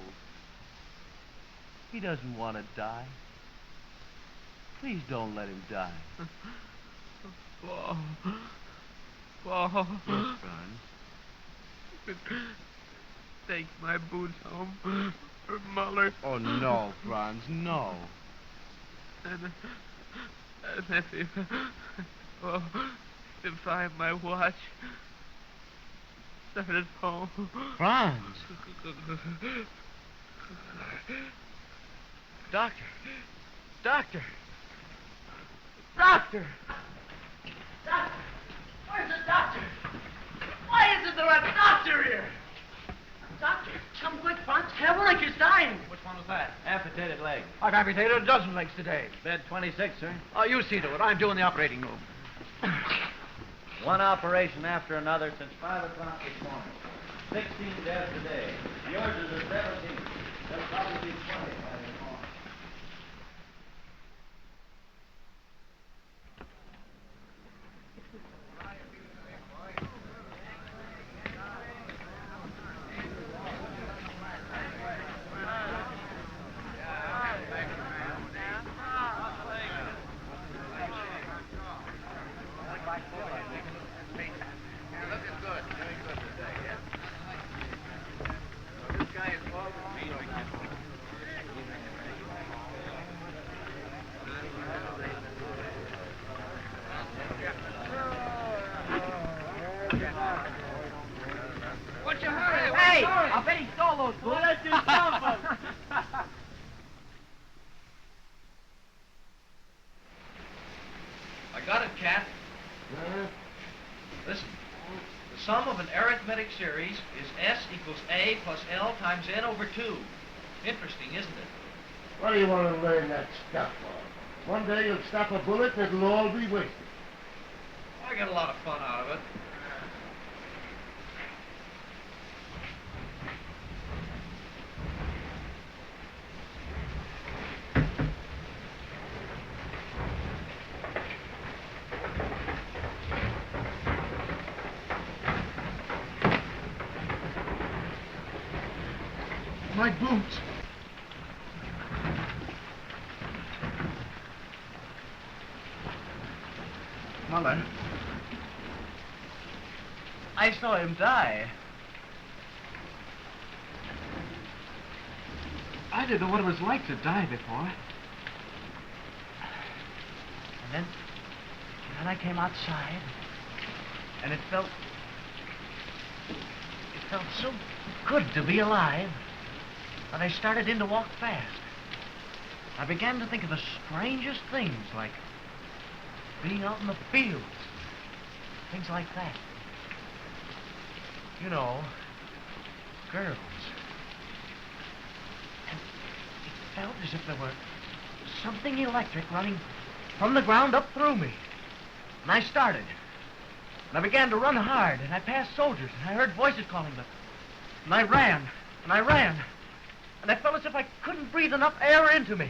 [SPEAKER 7] He doesn't want to die. Please don't let him die. Paul. Paul.
[SPEAKER 18] Yes, Franz.
[SPEAKER 7] You could take my boots home for Muller.
[SPEAKER 18] Oh, no, Franz, no.
[SPEAKER 7] And if I have my watch, start at home.
[SPEAKER 18] Franz. Doctor. Doctor.
[SPEAKER 8] Doctor! Doctor! Where's the doctor? Why isn't there a doctor here? Doctor, come quick. time.
[SPEAKER 5] Which one was that?
[SPEAKER 2] Amputated leg.
[SPEAKER 5] I've amputated a dozen legs today.
[SPEAKER 2] Bed 26, sir.
[SPEAKER 5] Oh, you see to it. I'm doing the operating room.
[SPEAKER 2] One operation after another since 5 o'clock this morning. 16 deaths a day. Yours is a 17. There'll probably be 20 by this morning.
[SPEAKER 5] What's your hurry?
[SPEAKER 8] Hey, I bet he stole those bullets. Let's do something.
[SPEAKER 5] I got it, Cat. Listen. The sum of an arithmetic series is S equals A plus L times N over 2. Interesting, isn't it?
[SPEAKER 12] What do you want to learn that stuff for? One day you'll stop a bullet and it'll all be wasted.
[SPEAKER 5] I get a lot of fun out of it.
[SPEAKER 12] My boots.
[SPEAKER 5] Mother. I saw him die. I didn't know what it was like to die before. And then I came outside, and it felt so good to be alive that I started in to walk fast. I began to think of the strangest things, like being out in the fields, things like that. You know, girls. And it felt as if there were something electric running from the ground up through me. And I started. And I began to run hard, and I passed soldiers, and I heard voices calling me. And I ran, and I ran. And I felt as if I couldn't breathe enough air into me.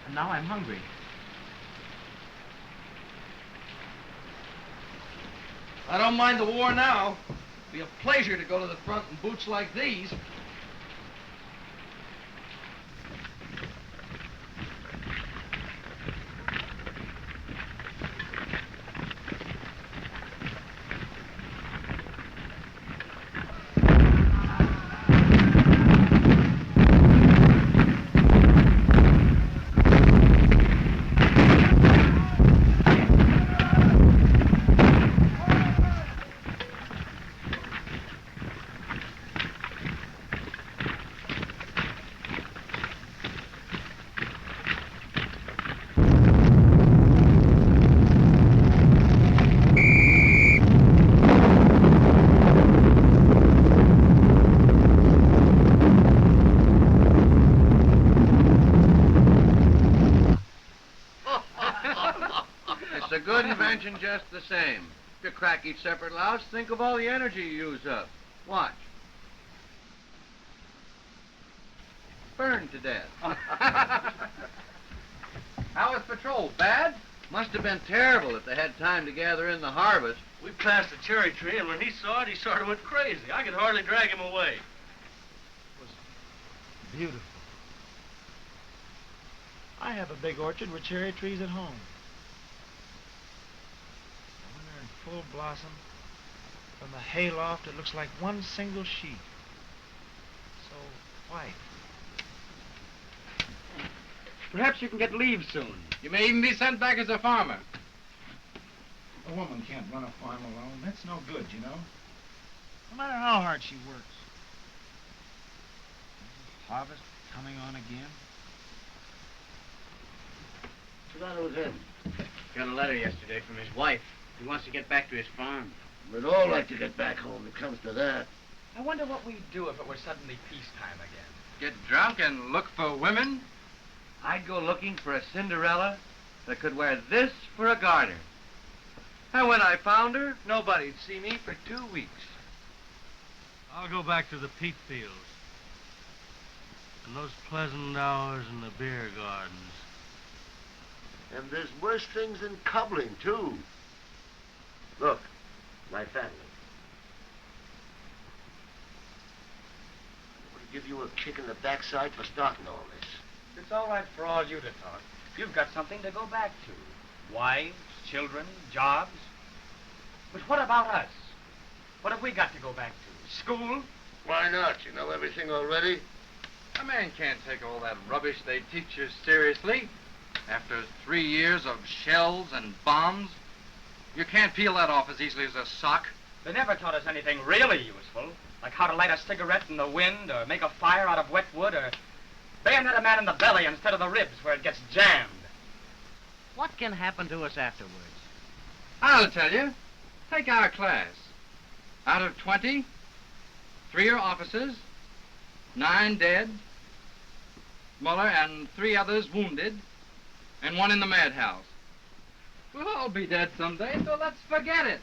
[SPEAKER 5] And now I'm hungry. I don't mind the war now. It'll be a pleasure to go to the front in boots like these.
[SPEAKER 14] Just the same. If you crack each separate louse, think of all the energy you use up. Watch. Burned to death. How was patrol? Bad? Must have been terrible if they had time to gather in the harvest.
[SPEAKER 9] We passed the cherry tree, and when he saw it, he sort of went crazy. I could hardly drag him away.
[SPEAKER 20] It was beautiful. I have a big orchard with cherry trees at home. When they're in full blossom, from the hayloft, it looks like one single sheet. So white.
[SPEAKER 13] Perhaps you can get leave soon.
[SPEAKER 9] You may even be sent back as a farmer.
[SPEAKER 20] A woman can't run a farm alone. That's no good, you know. No matter how hard she works. Harvest coming on again.
[SPEAKER 12] What's the matter with him?
[SPEAKER 18] Got a letter yesterday from his wife. He wants to get back to his farm.
[SPEAKER 12] We'd all like to get back home. It comes to that.
[SPEAKER 13] I wonder what we'd do if it were suddenly peacetime again.
[SPEAKER 14] Get drunk and look for women?
[SPEAKER 2] I'd go looking for a Cinderella that could wear this for a garter. And when I found her, nobody'd see me for 2 weeks.
[SPEAKER 9] I'll go back to the peat fields. And those pleasant hours in the beer gardens.
[SPEAKER 12] And there's worse things than cobbling, too. Look, my family. I want to give you a kick in the backside for starting all this.
[SPEAKER 13] It's all right for all you to talk. You've got something to go back to. Wives, children, jobs. But what about us? What have we got to go back to? School?
[SPEAKER 12] Why not? You know everything already?
[SPEAKER 14] A man can't take all that rubbish they teach you seriously. After 3 years of shells and bombs, you can't peel that off as easily as a sock.
[SPEAKER 13] They never taught us anything really useful, like how to light a cigarette in the wind, or make a fire out of wet wood, or bayonet a man in the belly instead of the ribs where it gets jammed.
[SPEAKER 18] What can happen to us afterwards?
[SPEAKER 14] I'll tell you. Take our class. Out of 20, 3 are officers, 9 dead, Muller and 3 others wounded, and 1 in the madhouse. We'll all be dead someday, so let's forget it.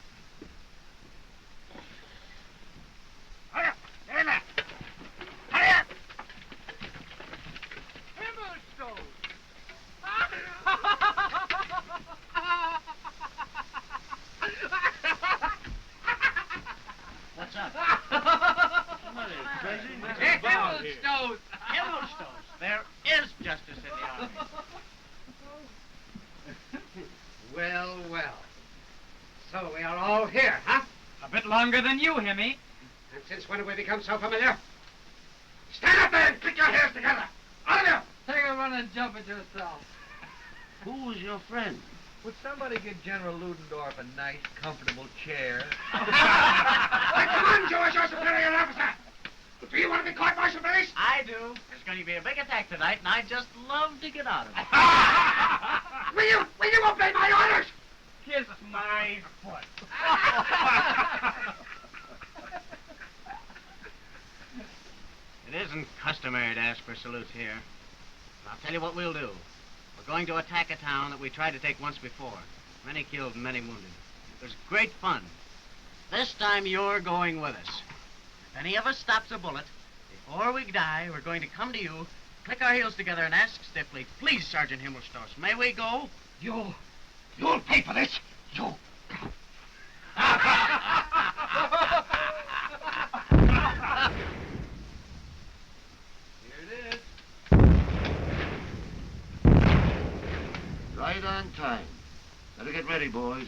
[SPEAKER 4] Hurry up! Get in there! Hurry up!
[SPEAKER 7] Himmelstone!
[SPEAKER 18] What's up?
[SPEAKER 7] Somebody
[SPEAKER 18] crazy?
[SPEAKER 7] Himmelstones!
[SPEAKER 18] Himmelstones. There is justice in the army.
[SPEAKER 4] Well, well. So we are all here, huh?
[SPEAKER 13] A bit longer than you, Himmy.
[SPEAKER 4] And since when have we become so familiar? Stand up there and click your heels together! All of you!
[SPEAKER 14] Take a run and jump it yourself.
[SPEAKER 12] Who's your friend?
[SPEAKER 17] Would somebody get General Ludendorff a nice, comfortable chair?
[SPEAKER 4] Why, come on, Joe, as your superior officer! Do you want to be court-martial for this?
[SPEAKER 18] I do. There's going to be a big attack tonight, and I'd just love to get out of it.
[SPEAKER 4] Will you obey my orders?
[SPEAKER 13] Kiss my foot.
[SPEAKER 18] It isn't customary to ask for salutes here. I'll tell you what we'll do. We're going to attack a town that we tried to take once before. Many killed and many wounded. It was great fun. This time you're going with us. If any of us stops a bullet, before we die, we're going to come to you, click our heels together and ask stiffly, "Please, Sergeant Himmelstoss, may we go?"
[SPEAKER 4] You'll pay for this. You.
[SPEAKER 14] Here it is.
[SPEAKER 12] Right on time. Better get ready, boys.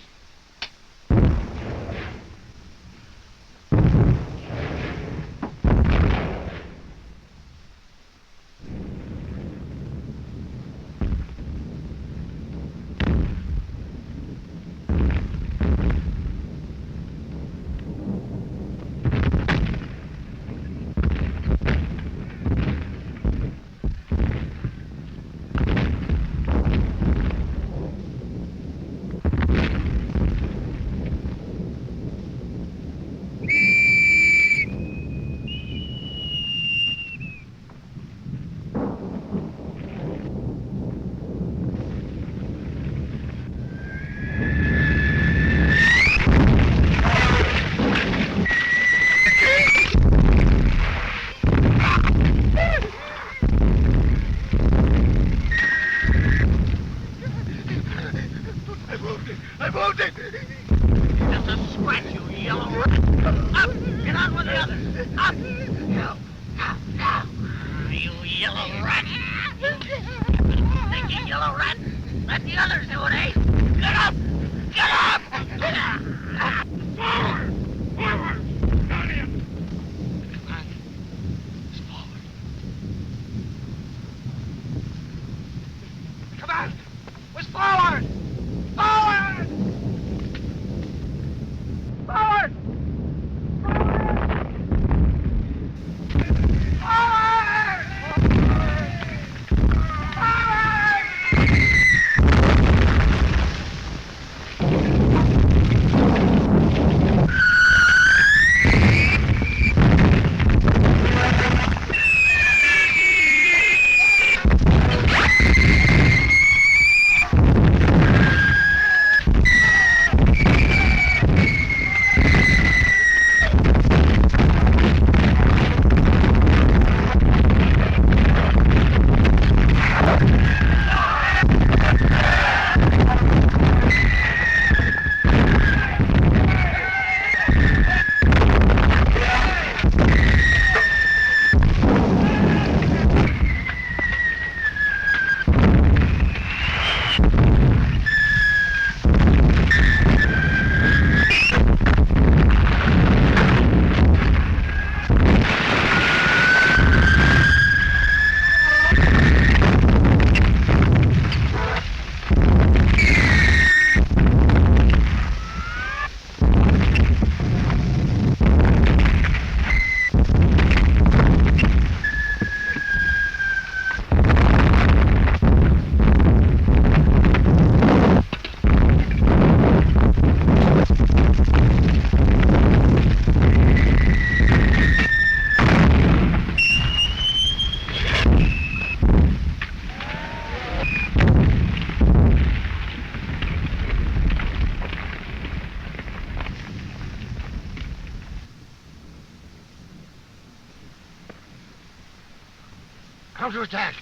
[SPEAKER 11] Counterattack.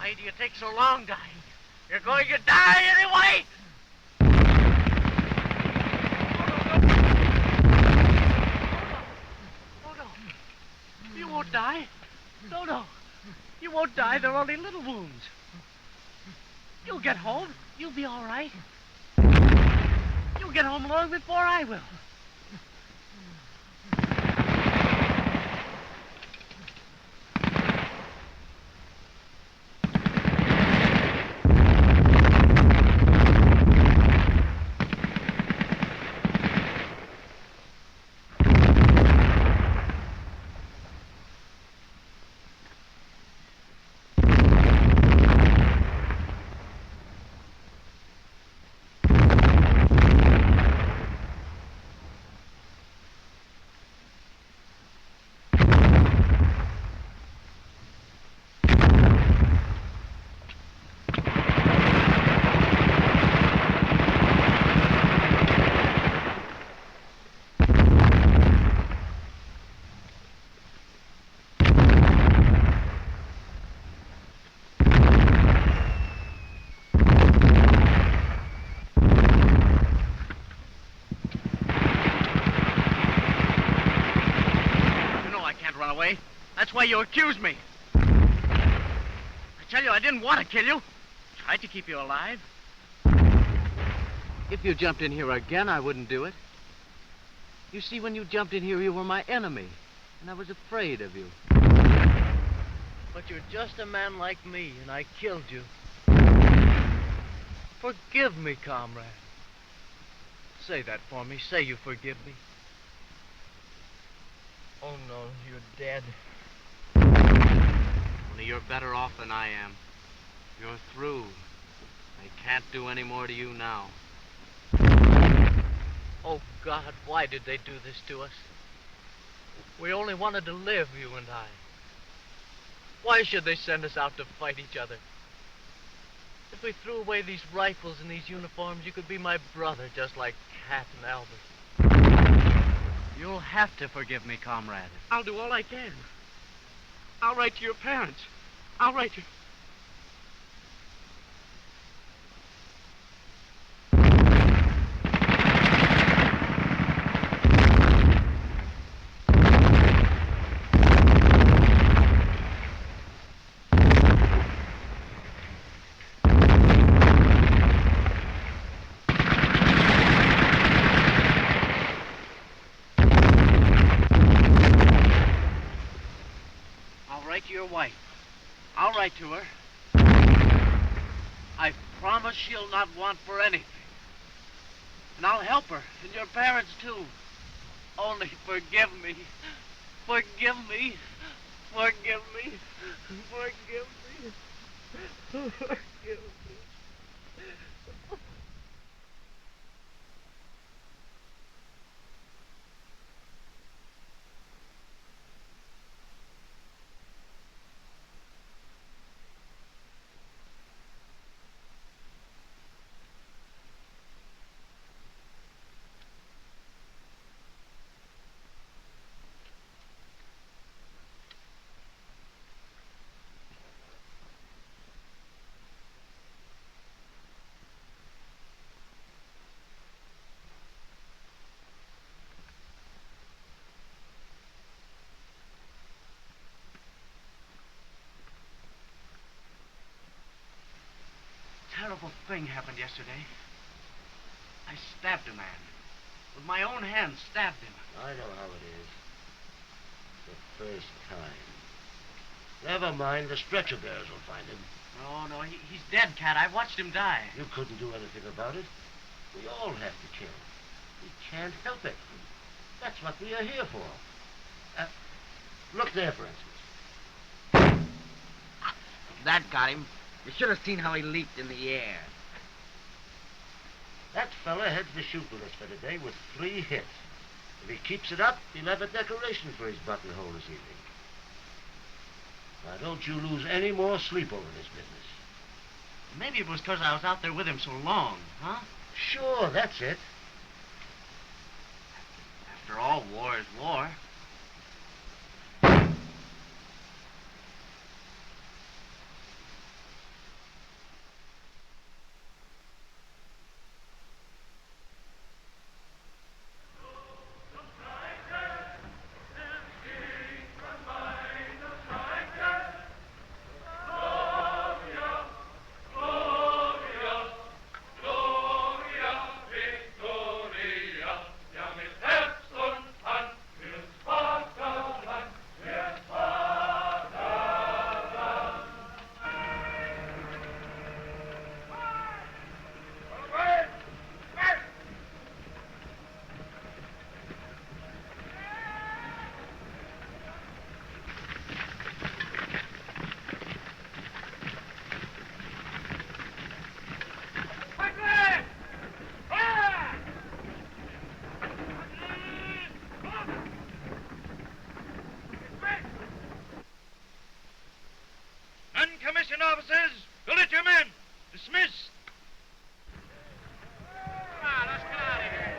[SPEAKER 5] Why do you take so long dying? You're going to die anyway! No. You won't die. No. You won't die. They're only little wounds. You'll get home. You'll be all right. You'll get home long before I will. way you accuse me. I tell you, I didn't want to kill you. Tried to keep you alive.
[SPEAKER 13] If you jumped in here again, I wouldn't do it. You see, when you jumped in here, you were my enemy, and I was afraid of you. But you're just a man like me, and I killed you. Forgive me, comrade. Say that for me. Say you forgive me.
[SPEAKER 5] Oh, no, you're dead.
[SPEAKER 13] Only you're better off than I am. You're through. They can't do any more to you now. Oh, God, why did they do this to us? We only wanted to live, you and I. Why should they send us out to fight each other? If we threw away these rifles and these uniforms, you could be my brother, just like Cat and Albert. You'll have to forgive me, comrade.
[SPEAKER 5] I'll do all I can. I'll write to your parents. I'll write to...
[SPEAKER 13] Your wife. I'll write to her. I promise she'll not want for anything. And I'll help her, and your parents too. Only forgive me. Forgive me. Forgive me. Forgive me. Forgive me. Terrible thing happened yesterday. I stabbed a man. With my own hands, stabbed him.
[SPEAKER 12] I know how it is. The first time. Never mind, the stretcher bearers will find him.
[SPEAKER 13] No, he's dead, Cat. I watched him die.
[SPEAKER 12] You couldn't do anything about it. We all have to kill. We can't help it. That's what we are here for. Look there, for instance.
[SPEAKER 5] That got him. You should have seen how he leaped in the air.
[SPEAKER 12] That fella heads the shoot with us for today with 3 hits. If he keeps it up, he'll have a decoration for his buttonhole this evening. Now, don't you lose any more sleep over this business.
[SPEAKER 13] Maybe it was because I was out there with him so long, huh?
[SPEAKER 12] Sure, that's it.
[SPEAKER 13] After all, war is war.
[SPEAKER 1] Commissioned officers, salute your men. Dismiss.
[SPEAKER 7] Come on, let's get out of here.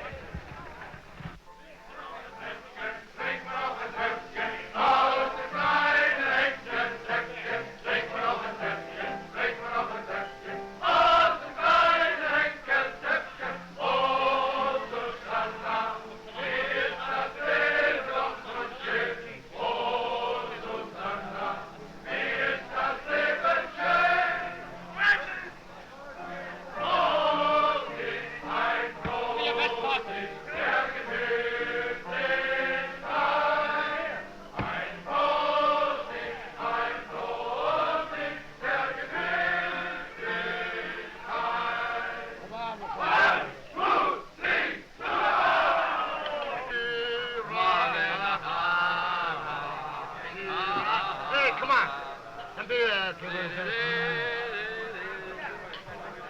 [SPEAKER 11] A beer,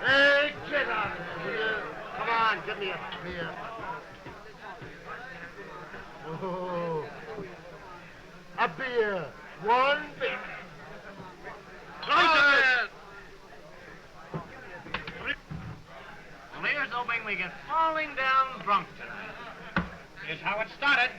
[SPEAKER 11] Hey, get on there, will you? Come on, give me a beer. Oh, a beer. One beer.
[SPEAKER 18] Well, here's hoping we get falling down drunk tonight. Here's how it started.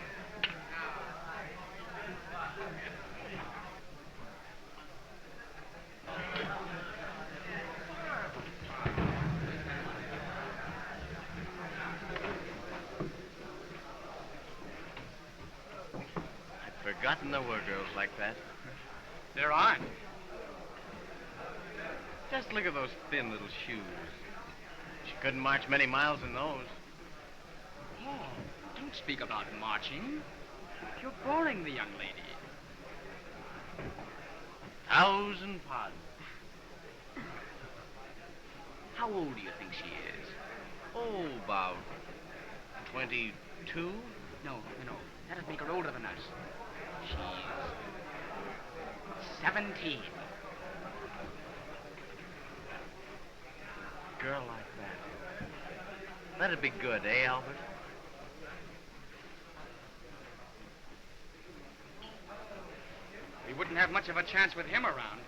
[SPEAKER 17] I'd forgotten there were girls like that.
[SPEAKER 18] There aren't.
[SPEAKER 17] Just look at those thin little shoes. She couldn't march many miles in those.
[SPEAKER 10] Oh, don't speak about marching. You're boring the young lady.
[SPEAKER 17] 1,000 pardons. How old do you think she is? Oh, about 22?
[SPEAKER 10] No. That'd make her older than us. She's 17.
[SPEAKER 17] Girl like that. That'd be good, eh, Albert?
[SPEAKER 10] We wouldn't have much of a chance with him around.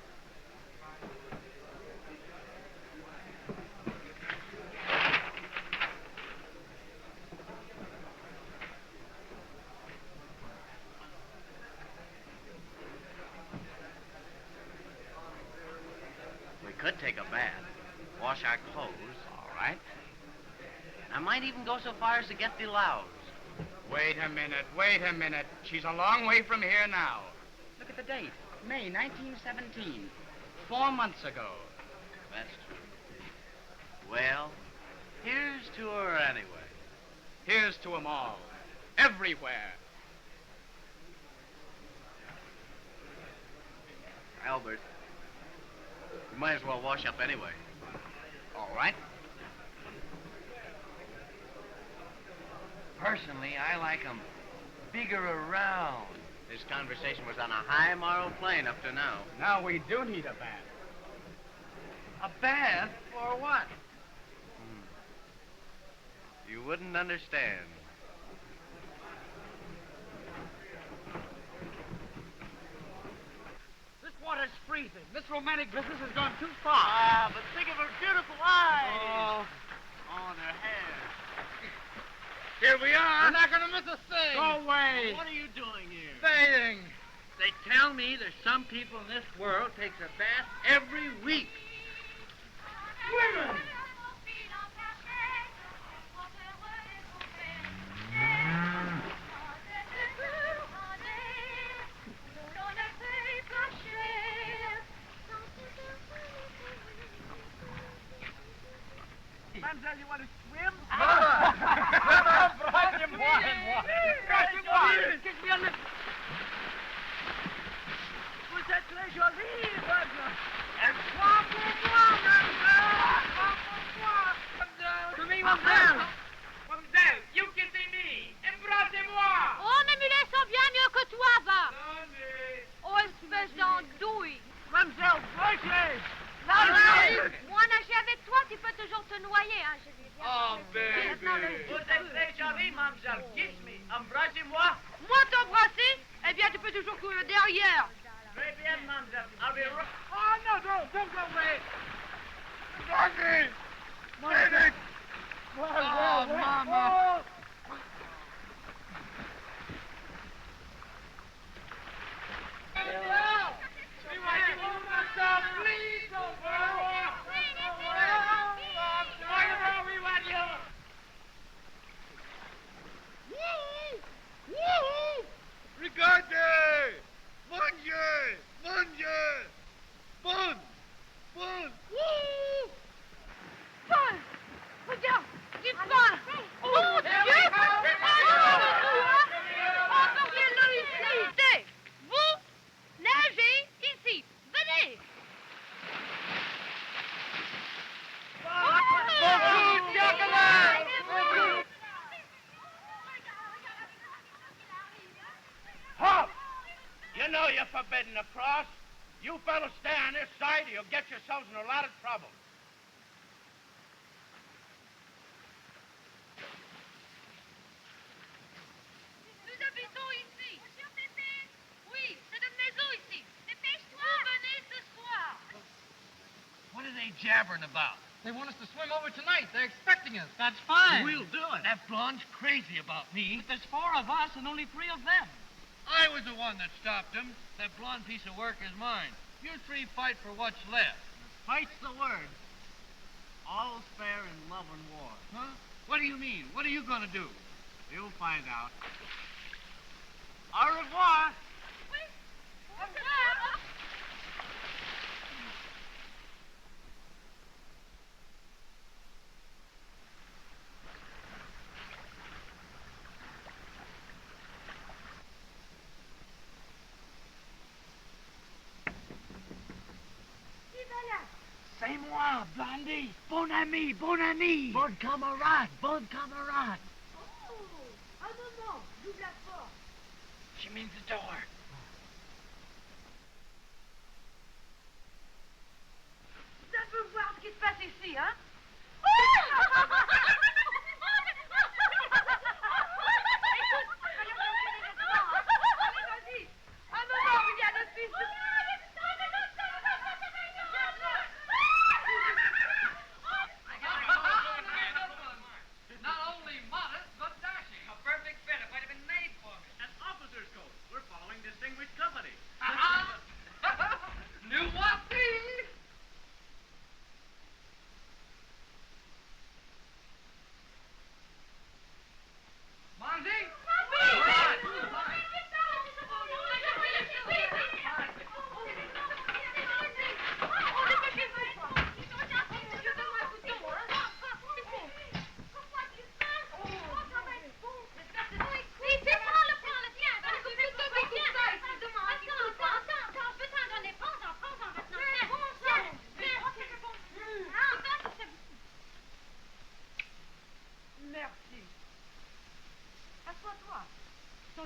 [SPEAKER 17] We could take a bath, wash our clothes.
[SPEAKER 10] All right.
[SPEAKER 17] I might even go so far as to get the louse.
[SPEAKER 10] Wait a minute. She's a long way from here now. Look at the date. May 1917. 4 months ago.
[SPEAKER 17] That's true. Well, here's to her anyway.
[SPEAKER 10] Here's to 'em all. Everywhere.
[SPEAKER 17] Albert, we might as well wash up anyway.
[SPEAKER 10] All right.
[SPEAKER 17] Personally, I like 'em bigger around. This conversation was on a high moral plane up to now.
[SPEAKER 10] Now we do need a bath.
[SPEAKER 17] A bath? For what? You wouldn't understand.
[SPEAKER 8] This water's freezing. This romantic business has gone too far.
[SPEAKER 1] But think of her beautiful eyes.
[SPEAKER 17] Oh, their hair.
[SPEAKER 1] Here we are.
[SPEAKER 8] You're not going to miss a thing.
[SPEAKER 1] Go away.
[SPEAKER 8] What are you doing here?
[SPEAKER 1] Bathing. They tell me there's some people in this world takes a bath every week. Women!
[SPEAKER 8] Mademoiselle, you want to swim? Kiss me on the... Vous êtes très jolie, mademoiselle. Et trois pour moi, mademoiselle. Trois pour moi, mademoiselle. To me, mademoiselle. Mademoiselle, you kissing me. Embrassez-moi.
[SPEAKER 22] Oh, mais Mulet sent bien mieux que toi, va. Oh, espèce d'andouille.
[SPEAKER 8] Mademoiselle, bracelet.
[SPEAKER 22] Moi, nager avec toi, tu peux toujours te noyer, hein, je dis bien.
[SPEAKER 1] Oh, baby.
[SPEAKER 8] Vous êtes très jolie, mademoiselle. Kiss me. Embrassez-moi.
[SPEAKER 22] Moi, t'embrasser, eh bien, tu peux toujours courir derrière.
[SPEAKER 8] Très bien, mademoiselle. I'll be right... Oh, no, don't go away.
[SPEAKER 1] Doggy!
[SPEAKER 8] Baby!
[SPEAKER 1] Oh, Mama.
[SPEAKER 8] Regardez! Manger! Manger! Bon! Bon!
[SPEAKER 22] Paul, regarde, du pain. Oh, Dieu! Envoyez-le ici. Vous, nagez ici. Venez.
[SPEAKER 8] Hop! You know you're forbidden to cross.
[SPEAKER 11] You fellas stay on this side or you'll get yourselves in a lot of trouble.
[SPEAKER 22] Nous habitons ici. Monsieur Pépé? Oui, c'est notre maison ici. Dépêche-toi. Vous venez ce soir.
[SPEAKER 7] What are they jabbering about?
[SPEAKER 15] They want us to swim over tonight. They're expecting us.
[SPEAKER 7] That's fine.
[SPEAKER 15] We'll do it.
[SPEAKER 7] That blonde's crazy about me.
[SPEAKER 15] But there's 4 of us and only 3 of them.
[SPEAKER 7] I was the one that stopped him. That blonde piece of work is mine. You 3 fight for what's left.
[SPEAKER 18] Fight's the word. All's fair in love and war.
[SPEAKER 7] Huh? What do you mean? What are you going to do?
[SPEAKER 18] You'll find out. Au revoir.
[SPEAKER 7] C'est moi, Blondie. Bon ami, bon ami. Bon camarade, bon camarade.
[SPEAKER 22] Oh, un moment, j'ouvre la porte.
[SPEAKER 7] She means the door.
[SPEAKER 22] Ça veut voir ce qui se passe ici, hein?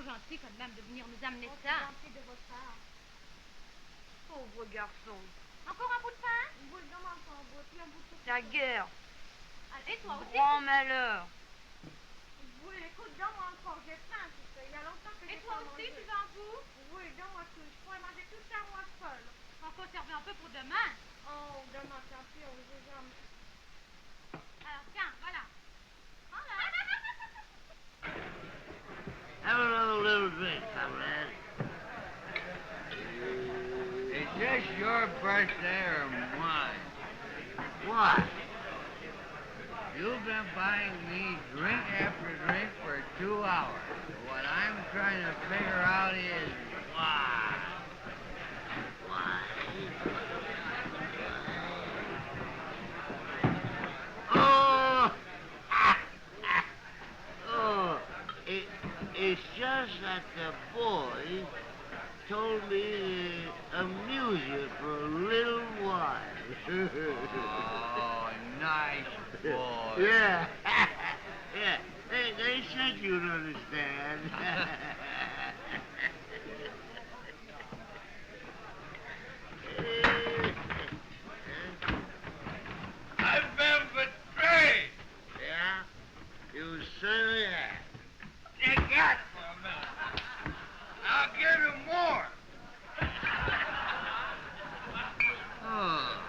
[SPEAKER 22] Gentil quand même de venir nous amener ça. De votre part. Pauvre garçon. Encore un bout de pain? Oui, non, encore un bout de la guerre. Et toi aussi? Grand malheur. Oui, écoute, donne-moi encore, j'ai faim. Il y a longtemps que j'ai pas mangé. Et toi aussi, tu veux un bout? Oui, donne-moi tout. Je pourrais manger tout ça moi seul. On va conserver un peu pour demain. Oh, demain, tant pis, on ne sait jamais. Alors, tiens, voilà. Voilà.
[SPEAKER 11] Have another little drink, comrade.
[SPEAKER 1] Is this your birthday or mine?
[SPEAKER 11] What?
[SPEAKER 1] You've been buying me drink after drink for 2 hours. What I'm trying to figure out is why.
[SPEAKER 11] Oh! Oh! It's just that the boys told me to amuse you for a little while.
[SPEAKER 1] Oh, nice boy.
[SPEAKER 11] Yeah. Yeah. They said you'd understand.
[SPEAKER 1] I've been betrayed.
[SPEAKER 11] Yeah? You certainly have.
[SPEAKER 1] You got it for a minute. I'll give you more.
[SPEAKER 11] Oh.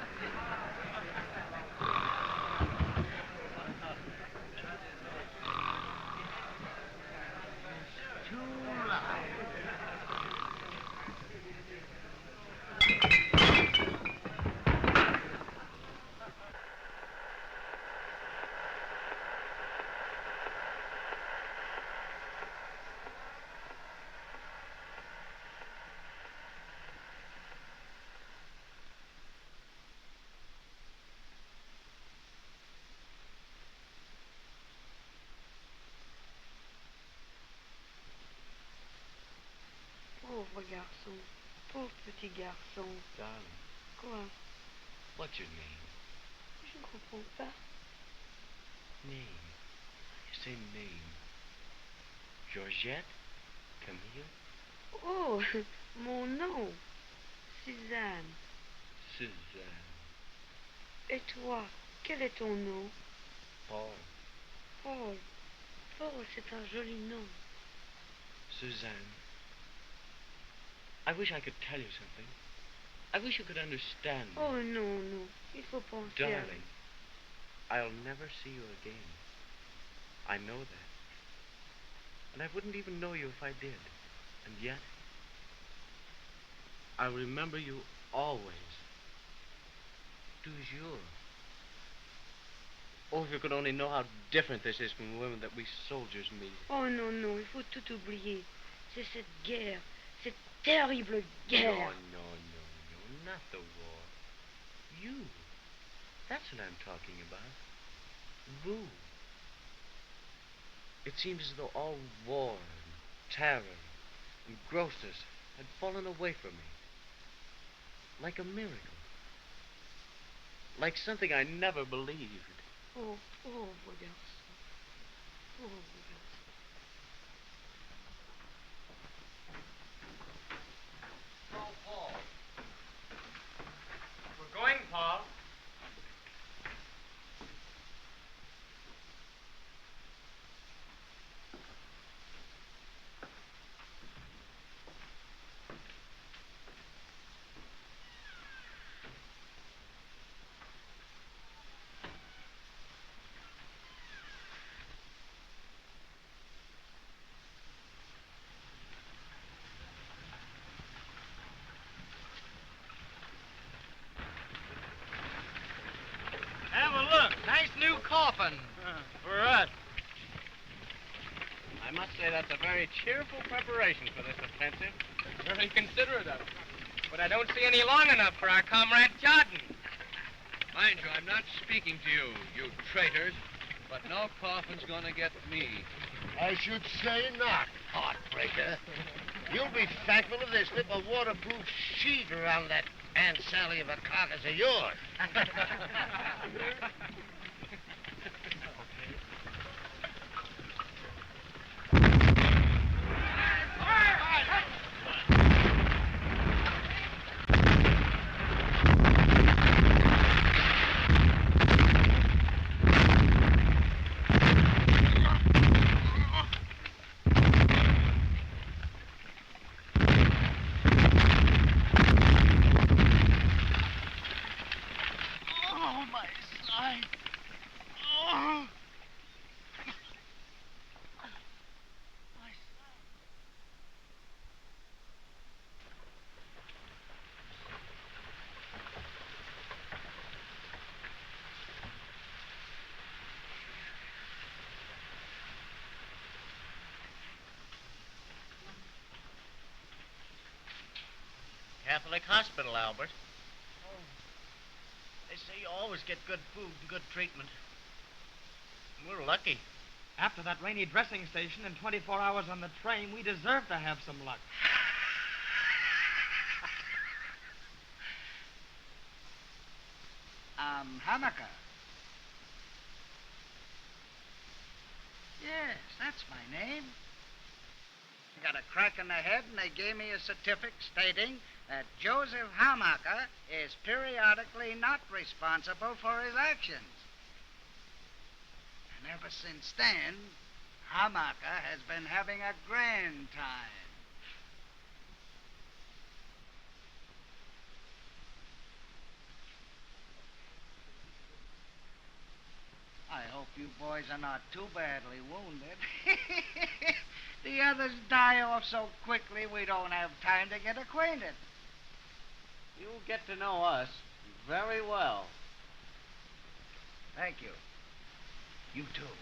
[SPEAKER 22] Pauvre garçon. Pauvre petit garçon.
[SPEAKER 16] Darling.
[SPEAKER 22] Quoi?
[SPEAKER 16] What's your name?
[SPEAKER 22] Je ne comprends pas.
[SPEAKER 16] Name. You say name. Georgette? Camille?
[SPEAKER 22] Oh, mon nom. Suzanne.
[SPEAKER 16] Suzanne.
[SPEAKER 22] Et toi, quel est ton nom?
[SPEAKER 16] Paul.
[SPEAKER 22] Paul. Paul, c'est un joli nom.
[SPEAKER 16] Suzanne. I wish I could tell you something. I wish you could understand me.
[SPEAKER 22] Oh, non, non. Il faut penser à...
[SPEAKER 16] Darling, I'll never see you again. I know that. And I wouldn't even know you if I did. And yet, I'll remember you always. Toujours. Oh, if you could only know how different this is from the women that we soldiers meet.
[SPEAKER 22] Oh, non, non, il faut tout oublier. C'est cette guerre. Cette terrible guerre.
[SPEAKER 16] No, not the war. You. That's what I'm talking about. Vous. It seems as though all war and terror and grossness had fallen away from me. Like a miracle. Like something I never believed.
[SPEAKER 22] Oh, pauvre garçon. Pauvre garçon.
[SPEAKER 13] Oh, Paul. We're going, Paul.
[SPEAKER 15] Have a look. Nice new coffin.
[SPEAKER 13] For us. I must say that's a very cheerful preparation for this offensive.
[SPEAKER 15] Very considerate of you. But I don't see any long enough for our comrade Jordan.
[SPEAKER 16] Mind you, I'm not speaking to you, you traitors, but no coffin's gonna get me.
[SPEAKER 12] I should say not, heartbreaker. You'll be thankful if they slip a waterproof sheet around that Aunt Sally of a carcass of yours.
[SPEAKER 15] Oh, my side. Oh. My side.
[SPEAKER 18] Catholic hospital, Albert. They say you always get good food and good treatment. We're lucky.
[SPEAKER 5] After that rainy dressing station and 24 hours on the train, we deserve to have some luck.
[SPEAKER 10] Hanukkah. Yes, that's my name. I got a crack in the head, and they gave me a certificate stating that Joseph Hammacher is periodically not responsible for his actions. And ever since then, Hammacher has been having a grand time. I hope you boys are not too badly wounded. The others die off so quickly we don't have time to get acquainted.
[SPEAKER 13] You'll get to know us very well.
[SPEAKER 10] Thank you. You too.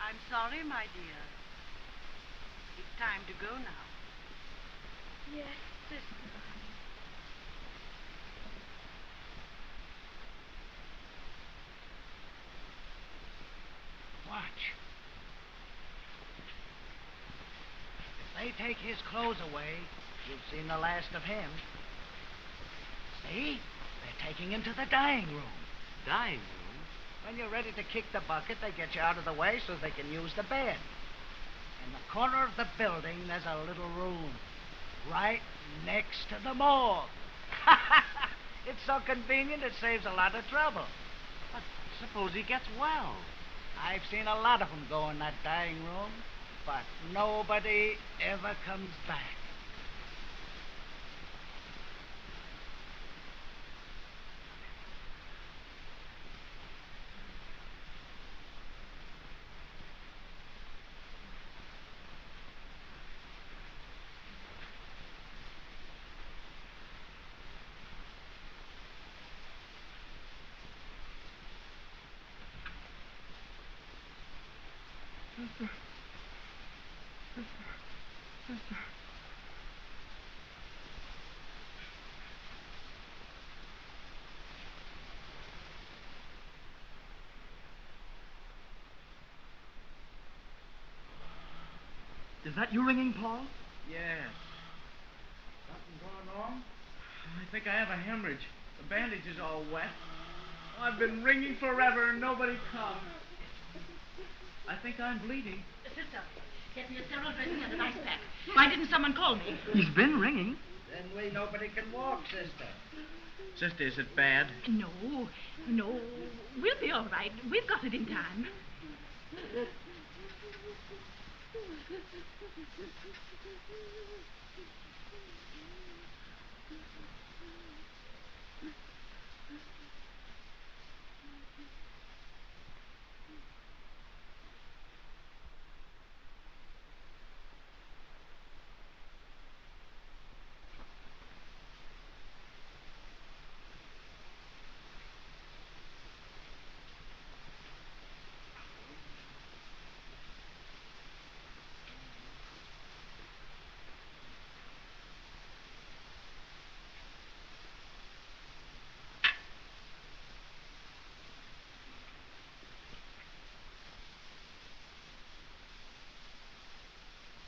[SPEAKER 22] I'm sorry, my dear. It's time to go now. Yes, sister.
[SPEAKER 10] Watch. If they take his clothes away, you've seen the last of him. See? They're taking him to the dying room.
[SPEAKER 16] Dying room?
[SPEAKER 10] When you're ready to kick the bucket, they get you out of the way so they can use the bed. In the corner of the building, there's a little room. Right next to the morgue. It's so convenient, it saves a lot of trouble.
[SPEAKER 5] But suppose he gets well.
[SPEAKER 10] I've seen a lot of them go in that dying room, but nobody ever comes back.
[SPEAKER 8] Sister.
[SPEAKER 5] Is that you ringing, Paul?
[SPEAKER 8] Yes. Something going on?
[SPEAKER 5] I think I have a hemorrhage. The bandage is all wet. Oh, I've been ringing forever and nobody comes. I think I'm bleeding.
[SPEAKER 3] Sister, get me a sterile dressing and an ice pack. Why didn't someone call me?
[SPEAKER 5] He's been ringing.
[SPEAKER 10] Then nobody can walk, sister.
[SPEAKER 5] Sister, is it bad?
[SPEAKER 3] No. We'll be all right. We've got it in time.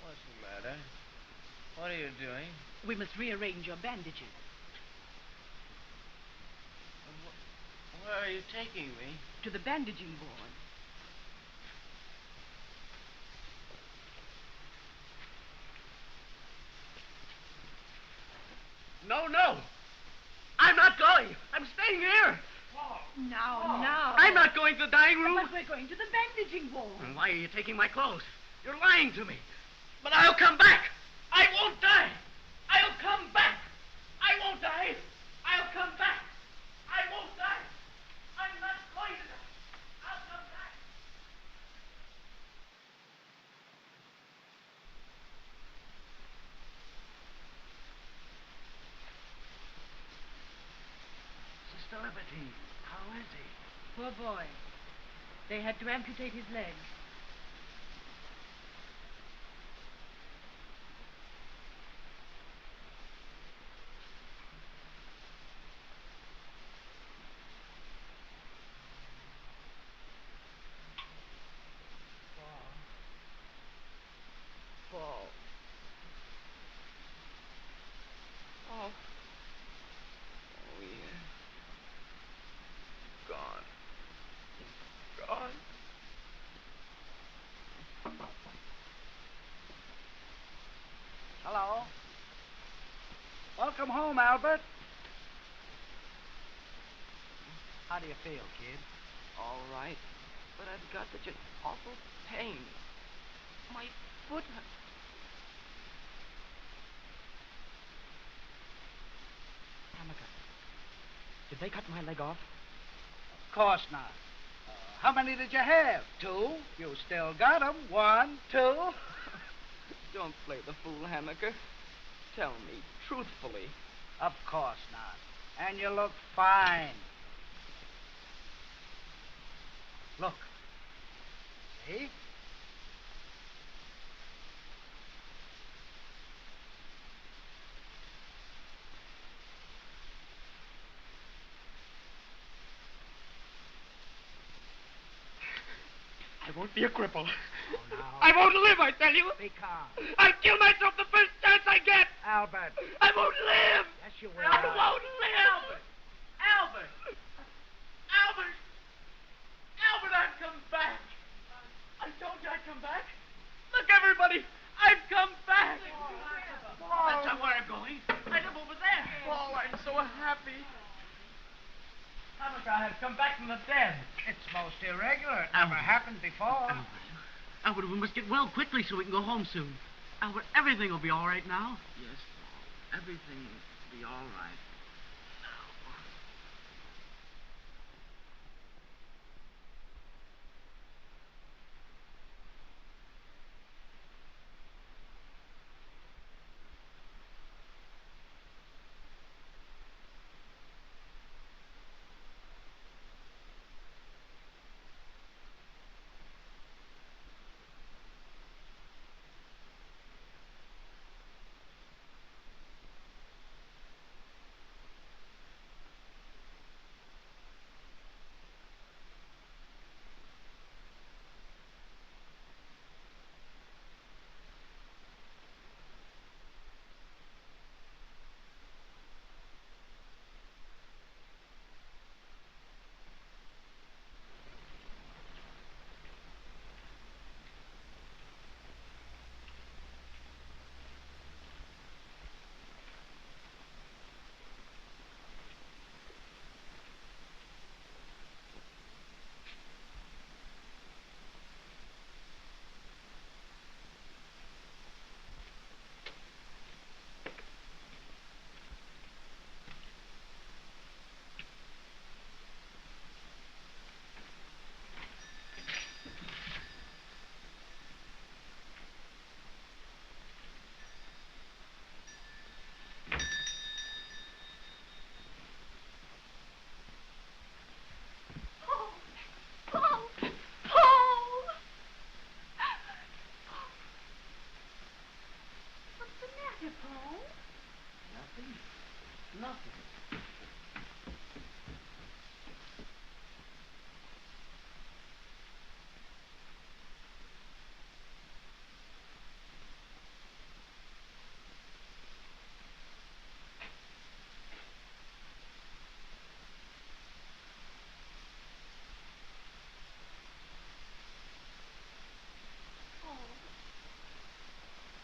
[SPEAKER 8] What's the matter? What are you doing?
[SPEAKER 3] We must rearrange your bandages.
[SPEAKER 8] Where are you taking me?
[SPEAKER 3] To the bandaging ward.
[SPEAKER 5] No. I'm not going. I'm staying here.
[SPEAKER 3] Now.
[SPEAKER 5] I'm not going to the dying room.
[SPEAKER 3] But we're going to the bandaging ward.
[SPEAKER 5] And why are you taking my clothes? You're lying to me. But I'll come back. I won't die. I'll come back. I won't die. I'll come back. I won't die. I'm not going to die. I'll come back.
[SPEAKER 10] Sister Liberty, how is he?
[SPEAKER 3] Poor boy. They had to amputate his leg.
[SPEAKER 8] Paul. Oh, yeah. Gone.
[SPEAKER 10] Hello. Welcome home, Albert. How do you feel, kid?
[SPEAKER 8] All right, but I've got such an awful pain. My foot hurts.
[SPEAKER 5] Hanukkah, did they cut my leg off?
[SPEAKER 10] Of course not. How many did you have? 2? You still got 'em. 1, 2.
[SPEAKER 8] Don't play the fool, Hammaker. Tell me truthfully.
[SPEAKER 10] Of course not. And you look fine. Look. See?
[SPEAKER 5] I won't be a cripple.
[SPEAKER 10] Oh, no.
[SPEAKER 5] I won't live, I tell you.
[SPEAKER 10] Be calm.
[SPEAKER 5] I'll kill myself the first chance I get.
[SPEAKER 10] Albert.
[SPEAKER 5] I won't live.
[SPEAKER 10] Yes, you will.
[SPEAKER 5] I won't live. Albert, I'd come back. I told you I'd come back. Look, everybody I've come back from the dead.
[SPEAKER 10] It's most irregular. It never happened before.
[SPEAKER 18] Albert, we must get well quickly so we can go home soon. Albert, everything will be all right now.
[SPEAKER 10] Yes, Paul. Everything will be all right.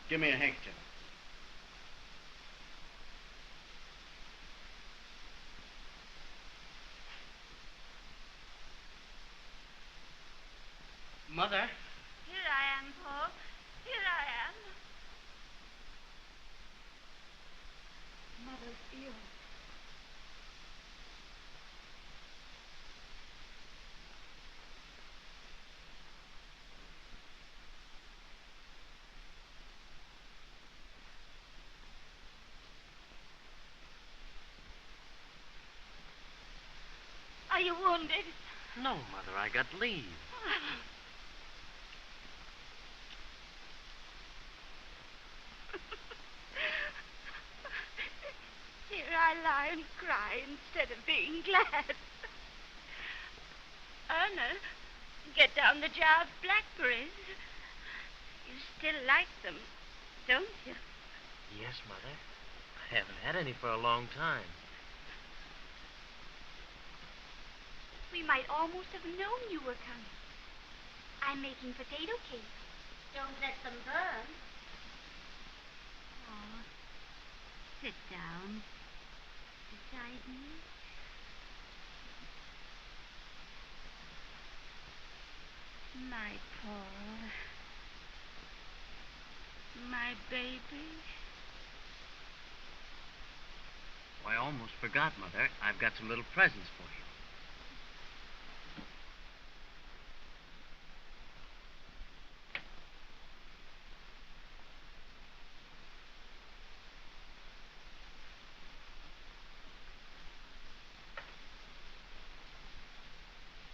[SPEAKER 18] Give me a handkerchief. Mother?
[SPEAKER 22] Here I am, Paul. Here I am. Mother's ill. Are you wounded?
[SPEAKER 16] No, Mother, I got leave.
[SPEAKER 22] Here I lie and cry instead of being glad. Erna, get down the jar of blackberries. You still like them, don't you?
[SPEAKER 16] Yes, Mother. I haven't had any for a long time.
[SPEAKER 22] We might almost have known you were coming. I'm making potato cake. Don't let them burn. Oh, sit down beside me. My Paul. My baby.
[SPEAKER 16] Oh, I almost forgot, Mother. I've got some little presents for you.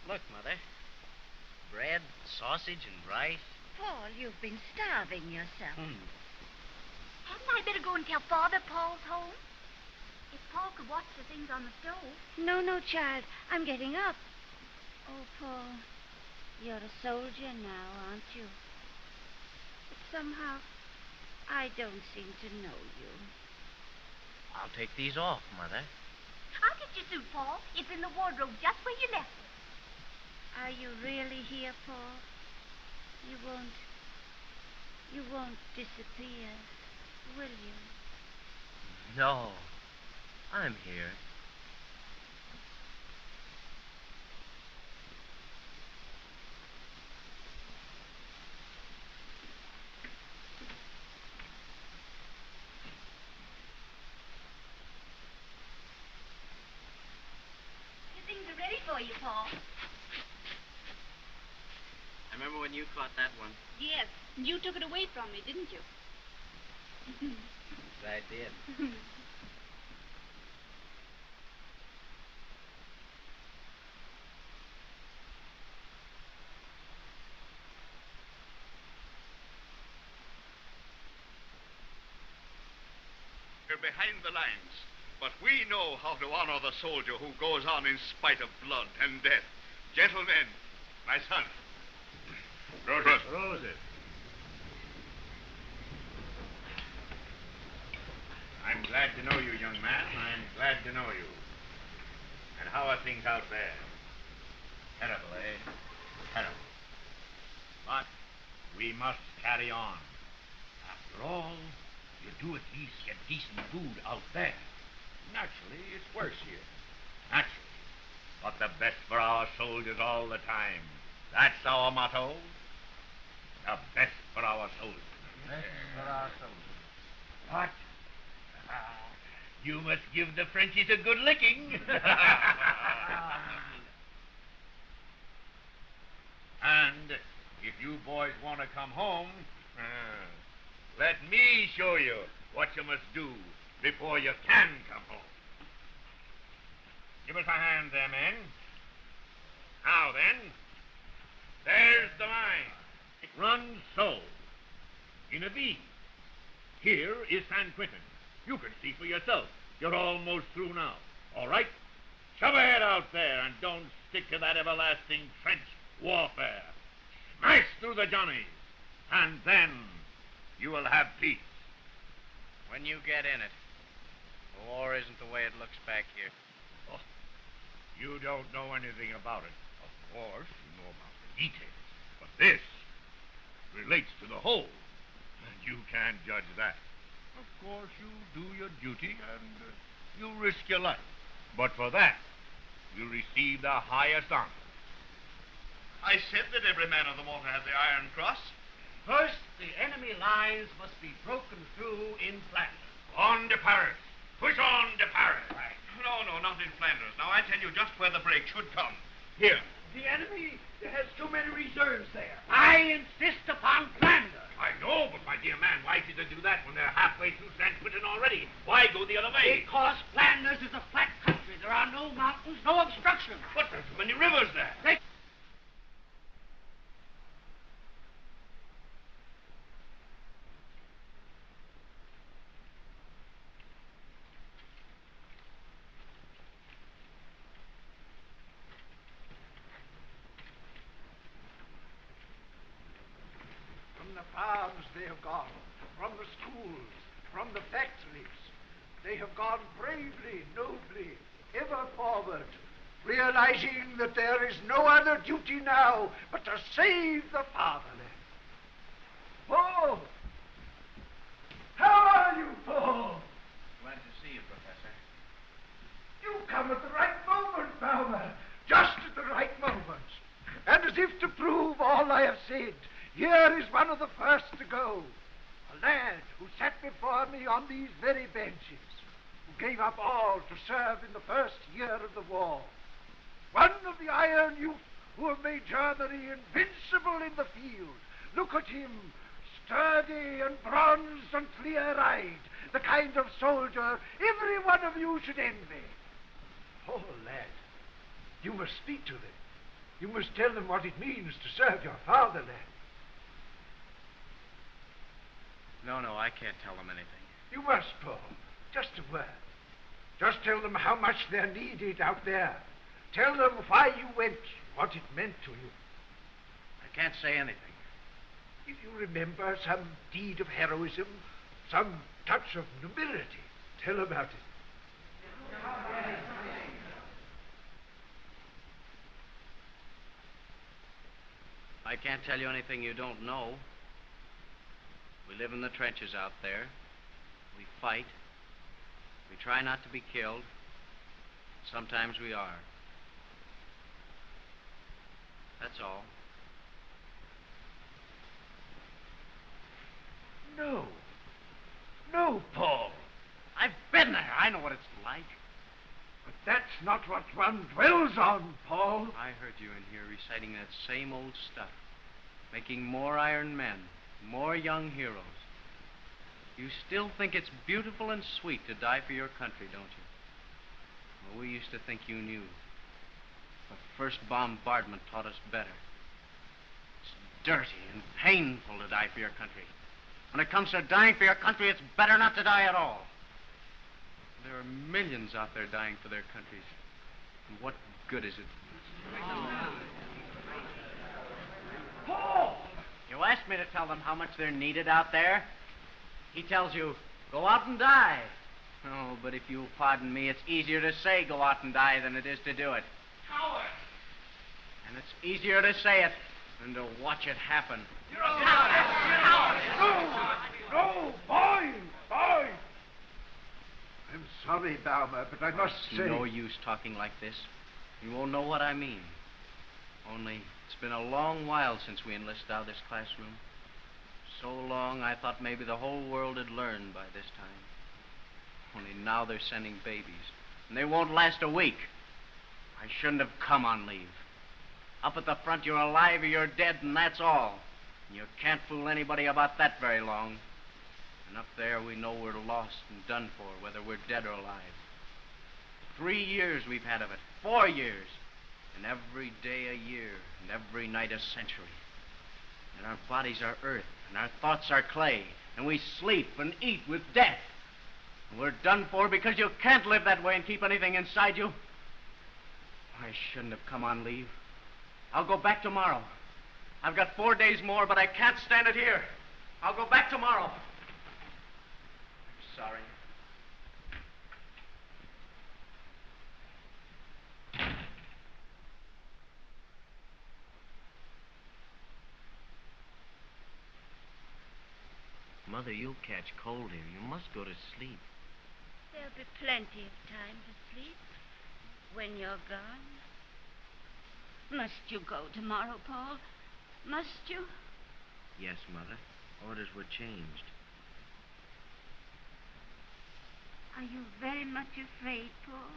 [SPEAKER 16] Look, Mother. Bread, sausage, and rice.
[SPEAKER 22] Paul, you've been starving yourself.
[SPEAKER 3] Hadn't I better go and tell Father Paul's home? If Paul could watch the things on the stove.
[SPEAKER 22] No, no, child. I'm getting up. Oh, Paul, you're a soldier now, aren't you? But somehow, I don't seem to know you.
[SPEAKER 16] I'll take these off, Mother.
[SPEAKER 3] I'll get your suit, Paul. It's in the wardrobe just where you left it.
[SPEAKER 22] Are you really here, Paul? You won't disappear, will you?
[SPEAKER 16] No, I'm here.
[SPEAKER 18] about that one.
[SPEAKER 3] Yes, and you took it away from me, didn't you?
[SPEAKER 18] I did.
[SPEAKER 6] We're behind the lines, but we know how to honor the soldier who goes on in spite of blood and death. Gentlemen, my son.
[SPEAKER 19] Roses. I'm glad to know you, young man. I'm glad to know you. And how are things out there? Terrible, eh? Terrible. But we must carry on. After all, you do at least get decent food out there. Naturally, it's worse here. Naturally. But the best for our soldiers all the time. That's our motto. The best for our soldiers.
[SPEAKER 2] Best for our soldiers.
[SPEAKER 19] What? You must give the Frenchies a good licking. And if you boys want to come home, let me show you what you must do before you can come home. Give us a hand there, men. Now then, there's the line. It runs so, in a V. Here is San Quentin. You can see for yourself. You're almost through now. All right? Shove ahead out there and don't stick to that everlasting trench warfare. Smash through the Johnnies, and then you will have peace.
[SPEAKER 18] When you get in it, the war isn't the way it looks back here.
[SPEAKER 19] Oh, you don't know anything about it. Of course, you know about the details. But this relates to the whole, and you can't judge that. Of course, you do your duty, and you risk your life. But for that, you receive the highest honor.
[SPEAKER 6] I said that every man on the water had the Iron Cross.
[SPEAKER 11] First, the enemy lines must be broken through in Flanders.
[SPEAKER 19] On to Paris. Push on to Paris.
[SPEAKER 6] Right. No, not in Flanders. Now, I tell you just where the break should come. Here.
[SPEAKER 11] The enemy has too many reserves there. I insist upon Flanders.
[SPEAKER 19] I know, but my dear man, why should they do that when they're halfway through San Quentin already? Why go the other way?
[SPEAKER 11] Because Flanders is a flat country. There are no mountains, no obstructions.
[SPEAKER 19] But there's so many rivers there.
[SPEAKER 11] From the farms they have gone, from the schools, from the factories. They have gone bravely, nobly, ever forward, realizing that there is no other duty now but to save the fatherland. Paul! How are you, Paul?
[SPEAKER 18] Glad to see you, Professor.
[SPEAKER 11] You come at the right moment, Bowman. Just at the right moment. And as if to prove all I have said, here is one of the first to go. A lad who sat before me on these very benches, who gave up all to serve in the first year of the war. One of the iron youth who have made Germany invincible in the field. Look at him, sturdy and bronzed and clear-eyed, the kind of soldier every one of you should envy. Oh, lad, you must speak to them. You must tell them what it means to serve your fatherland.
[SPEAKER 18] No, I can't tell them anything.
[SPEAKER 11] You must, Paul. Just a word. Just tell them how much they're needed out there. Tell them why you went, what it meant to you.
[SPEAKER 18] I can't say anything.
[SPEAKER 11] If you remember some deed of heroism, some touch of nobility, tell about it.
[SPEAKER 18] I can't tell you anything you don't know. We live in the trenches out there. We fight. We try not to be killed. Sometimes we are. That's all.
[SPEAKER 11] No, Paul.
[SPEAKER 18] I've been there. I know what it's like.
[SPEAKER 11] But that's not what one dwells on, Paul.
[SPEAKER 18] I heard you in here reciting that same old stuff.
[SPEAKER 16] making more iron men, more young heroes. You still think it's beautiful and sweet to die for your country, don't you? Well, we used to think you knew. But first bombardment taught us better. It's dirty and painful to die for your country. When it comes to dying for your country, it's better not to die at all. There are millions out there dying for their countries. And what good is it?
[SPEAKER 18] Paul! You asked me to tell them how much they're needed out there. He tells you, go out and die. Oh, but if you'll pardon me, it's easier to say go out and die than it is to do it.
[SPEAKER 8] Coward!
[SPEAKER 18] And it's easier to say it than to watch it happen.
[SPEAKER 8] You're a coward!
[SPEAKER 11] No, boy! I'm sorry, Baumer, but I must say...
[SPEAKER 16] No use talking like this. You won't know what I mean. Only, it's been a long while since we enlisted out of this classroom. So long, I thought maybe the whole world had learned by this time. Only now they're sending babies, and they won't last a week. I shouldn't have come on leave. Up at the front, you're alive or you're dead, and that's all. And you can't fool anybody about that very long. And up there, we know we're lost and done for, whether we're dead or alive. 3 years we've had of it, 4 years. And every day a year, and every night a century. And our bodies are earth, and our thoughts are clay, and we sleep and eat with death. And we're done for because you can't live that way and keep anything inside you. I shouldn't have come on leave. I'll go back tomorrow. I've got 4 days more, but I can't stand it here. I'll go back tomorrow. I'm sorry. Mother, you'll catch cold here. You must go to sleep.
[SPEAKER 3] There'll be plenty of time to sleep when you're gone. Must you go tomorrow, Paul? Must you?
[SPEAKER 16] Yes, Mother. Orders were changed.
[SPEAKER 3] Are you very much afraid, Paul?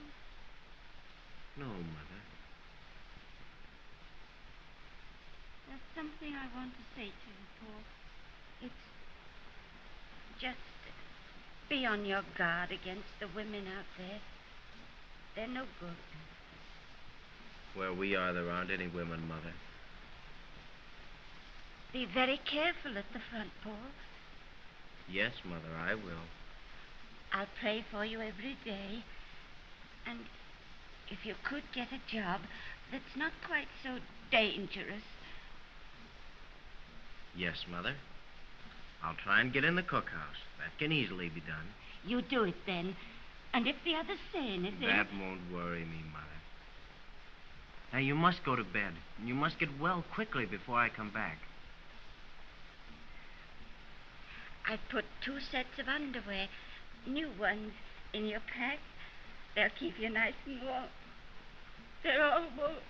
[SPEAKER 16] No, Mother.
[SPEAKER 3] There's something I want to say to you, Paul. It's just be on your guard against the women out there. They're no good.
[SPEAKER 16] Where we are, there aren't any women, Mother.
[SPEAKER 3] Be very careful at the front, Paul.
[SPEAKER 16] Yes, Mother, I will.
[SPEAKER 3] I'll pray for you every day. And if you could get a job that's not quite so dangerous.
[SPEAKER 16] Yes, Mother. I'll try and get in the cookhouse. That can easily be done.
[SPEAKER 3] You do it then. And if the others say anything...
[SPEAKER 16] That won't worry me, Mother. Now, you must go to bed. And you must get well quickly before I come back.
[SPEAKER 3] I put 2 sets of underwear, new ones, in your pack. They'll keep you nice and warm. They're all warm.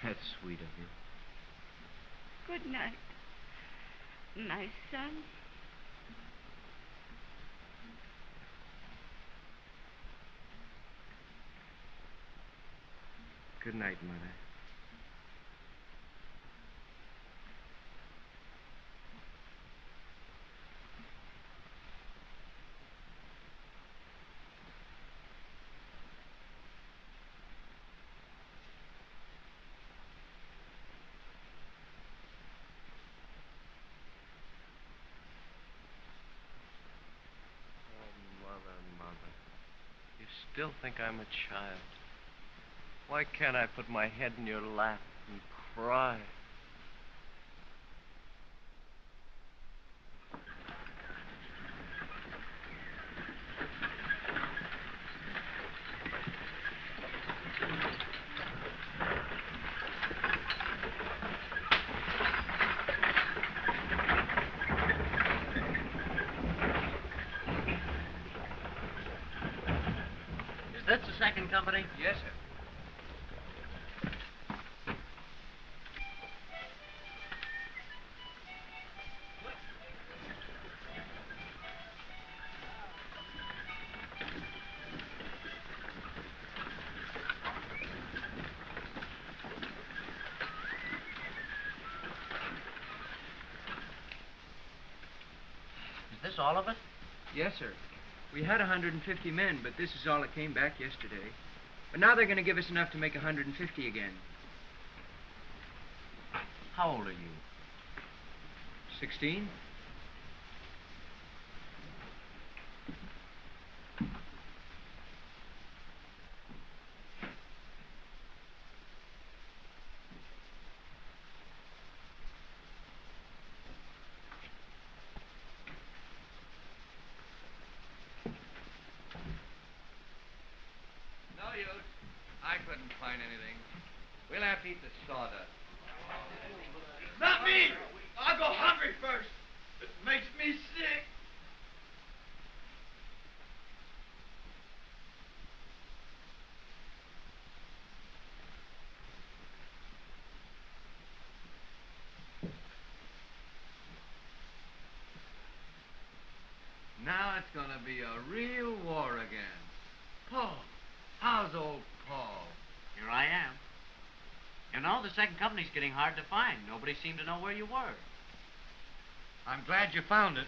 [SPEAKER 16] That's sweet of you.
[SPEAKER 3] Good night, my son.
[SPEAKER 16] Good night, Mother. You still think I'm a child. Why can't I put my head in your lap and cry?
[SPEAKER 18] Is this the second company?
[SPEAKER 13] Yes, sir.
[SPEAKER 16] this all of it?
[SPEAKER 20] Yes, sir. We had 150 men, but this is all that came back yesterday. But now they're going to give us enough to make 150 again.
[SPEAKER 16] How old are you?
[SPEAKER 20] 16?
[SPEAKER 2] No use. I couldn't find anything. We'll have to eat the sawdust.
[SPEAKER 11] Not me! I'll go hungry first. It makes me sick.
[SPEAKER 2] Now it's going to be a real war again. Paul, how's old Paul?
[SPEAKER 18] Here I am. You know, the second company's getting hard to find. Nobody seemed to know where you were.
[SPEAKER 2] I'm glad you found it.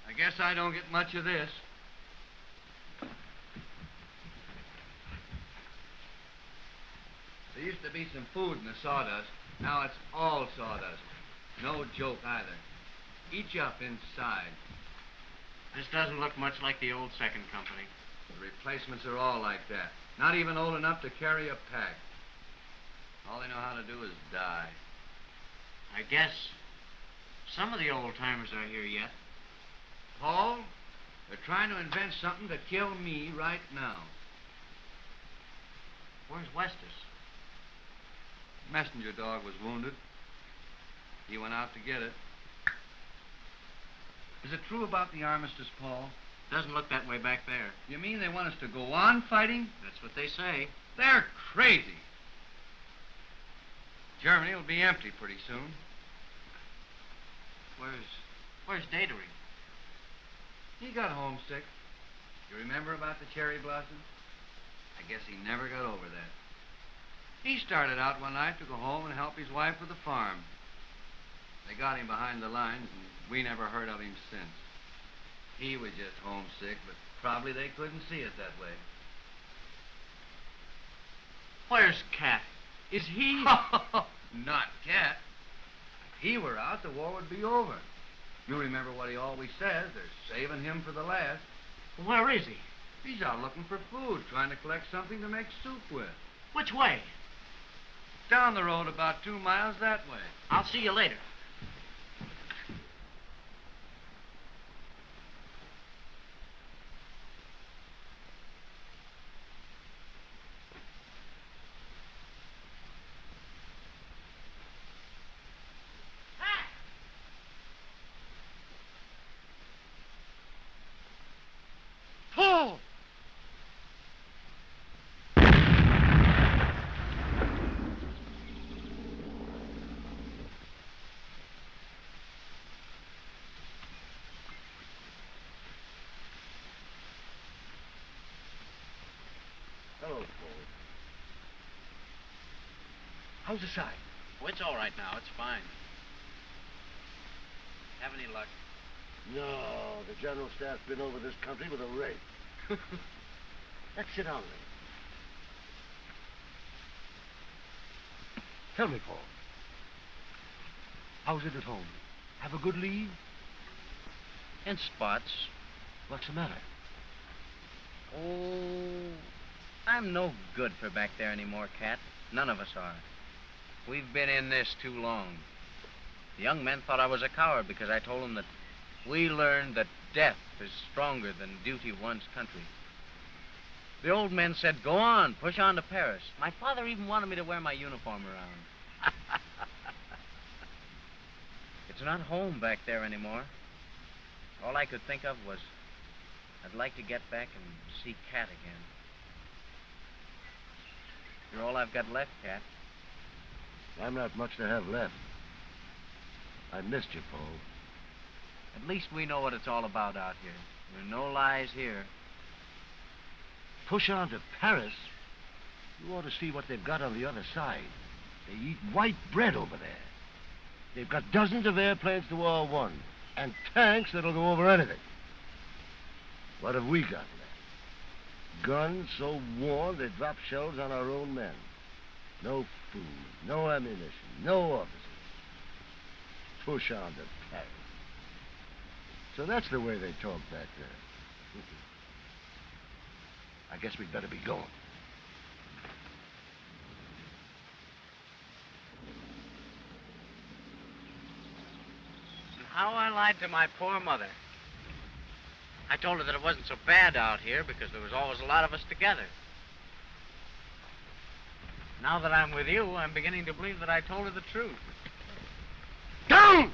[SPEAKER 2] I guess I don't get much of this. There used to be some food in the sawdust. Now it's all sawdust. No joke either. Eat you up inside.
[SPEAKER 18] This doesn't look much like the old second company.
[SPEAKER 2] The replacements are all like that. Not even old enough to carry a pack. All they know how to do is die.
[SPEAKER 18] I guess some of the old-timers are here yet.
[SPEAKER 2] Paul, they're trying to invent something to kill me right now.
[SPEAKER 18] Where's Westus?
[SPEAKER 2] Messenger dog was wounded. He went out to get it. Is it true about the armistice, Paul?
[SPEAKER 18] Doesn't look that way back there.
[SPEAKER 2] You mean they want us to go on fighting?
[SPEAKER 18] That's what they say.
[SPEAKER 2] They're crazy. Germany will be empty pretty soon.
[SPEAKER 18] Where's Datering?
[SPEAKER 2] He got homesick. You remember about the cherry blossoms? I guess he never got over that. He started out one night to go home and help his wife with the farm. They got him behind the lines, and we never heard of him since. He was just homesick, but probably they couldn't see it that way.
[SPEAKER 18] Where's Cat? Is he...
[SPEAKER 2] Not Cat. If he were out, the war would be over. You remember what he always says. They're saving him for the last.
[SPEAKER 18] Where is he?
[SPEAKER 2] He's out looking for food, trying to collect something to make soup with.
[SPEAKER 18] Which way?
[SPEAKER 2] Down the road about 2 miles that way.
[SPEAKER 18] I'll see you later.
[SPEAKER 2] Paul!
[SPEAKER 12] Hello, Paul. How's the side?
[SPEAKER 18] Oh, it's all right now. It's fine. Have any luck?
[SPEAKER 12] No, the general staff's been over this country with a rake. Let's sit down a minute. Tell me, Paul. How's it at home? Have a good leave?
[SPEAKER 18] In spots.
[SPEAKER 12] What's the matter?
[SPEAKER 18] Oh, I'm no good for back there anymore, Cat. None of us are. We've been in this too long. The young men thought I was a coward because I told them that we learned that death is stronger than duty of one's country. The old men said, go on, push on to Paris. My father even wanted me to wear my uniform around. It's not home back there anymore. All I could think of was I'd like to get back and see Cat again. You're all I've got left, Cat.
[SPEAKER 12] I'm not much to have left. I missed you, Paul.
[SPEAKER 18] At least we know what it's all about out here. There are no lies here.
[SPEAKER 12] Push on to Paris? You ought to see what they've got on the other side. They eat white bread over there. They've got dozens of airplanes to war one, and tanks that'll go over anything. What have we got left? Guns so worn they drop shells on our own men. No food, no ammunition, no officers. Push on to Paris. So that's the way they talk back there. I guess we'd better be going.
[SPEAKER 18] And how I lied to my poor mother. I told her that it wasn't so bad out here because there was always a lot of us together. Now that I'm with you, I'm beginning to believe that I told her the truth.
[SPEAKER 12] Down!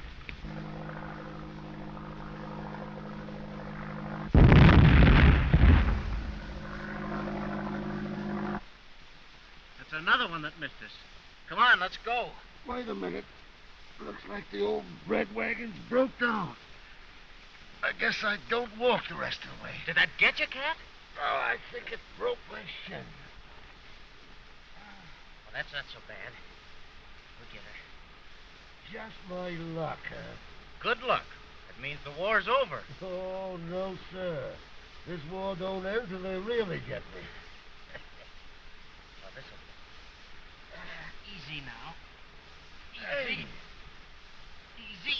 [SPEAKER 18] That's another one that missed us. Come on, let's go.
[SPEAKER 12] Wait a minute. Looks like the old bread wagon's broke down. I guess I don't walk the rest of the way.
[SPEAKER 18] Did that get you, Cat?
[SPEAKER 12] Oh, I think it broke my shin.
[SPEAKER 18] Well, that's not so bad. We'll get her.
[SPEAKER 12] Just my luck, huh?
[SPEAKER 18] Good luck. That means the war's over.
[SPEAKER 12] Oh, no, sir. This war don't end till they really get me.
[SPEAKER 18] Well, this'll... easy now.
[SPEAKER 12] Hey.
[SPEAKER 18] Easy.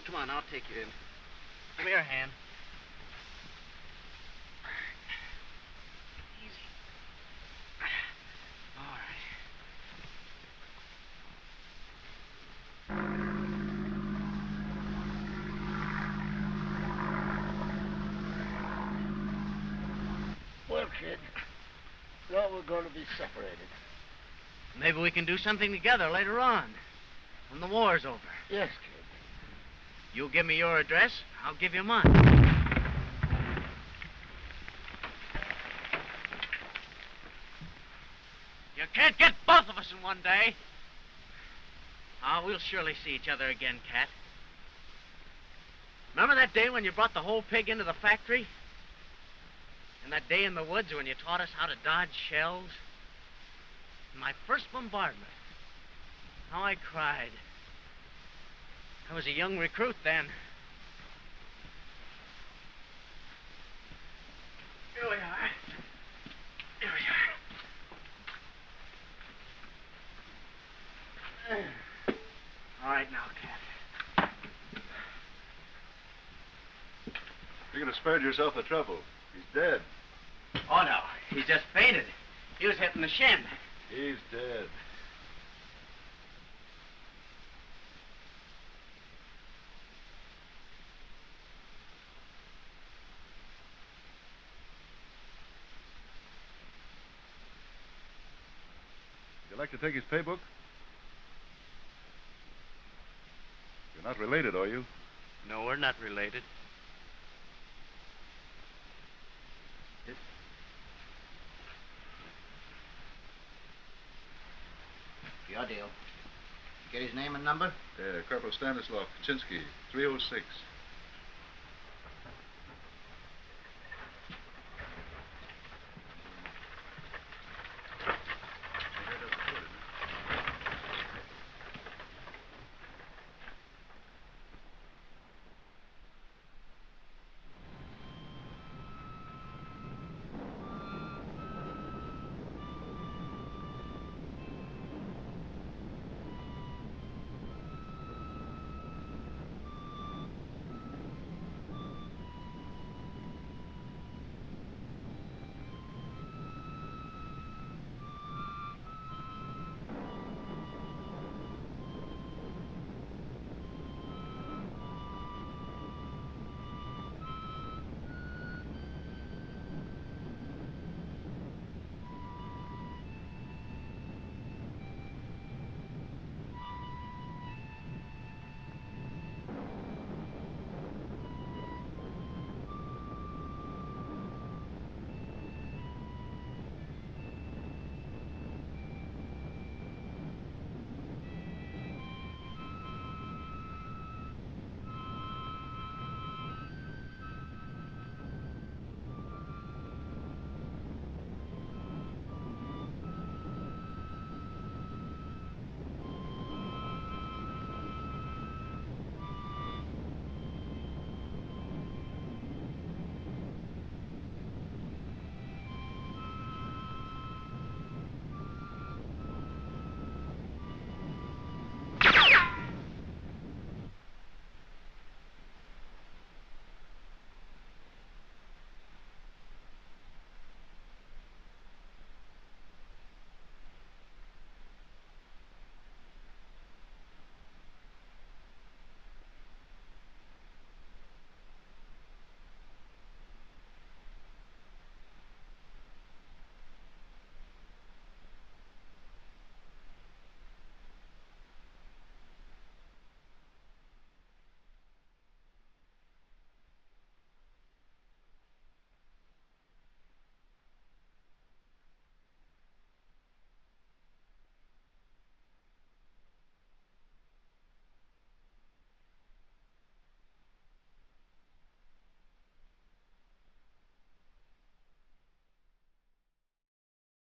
[SPEAKER 18] Come on, I'll take you in. Give me your hand. Easy. All right.
[SPEAKER 12] Well, kid, now we're going to be separated.
[SPEAKER 18] Maybe we can do something together later on, when the war's over.
[SPEAKER 12] Yes, kid.
[SPEAKER 18] You give me your address, I'll give you mine. You can't get both of us in one day. Ah, we'll surely see each other again, Cat. Remember that day when you brought the whole pig into the factory? And that day in the woods when you taught us how to dodge shells? My first bombardment. How I cried. I was a young recruit then. Here we are. Here we are. All right now, Cat.
[SPEAKER 6] You could have spared yourself the trouble. He's dead.
[SPEAKER 18] Oh, no. He just fainted. He was hit in the shin.
[SPEAKER 6] He's dead. Would you like to take his pay book? You're not related, are you?
[SPEAKER 18] No, we're not related.
[SPEAKER 10] Your deal. Get his name and number?
[SPEAKER 6] Corporal Stanislav Kaczynski, 306.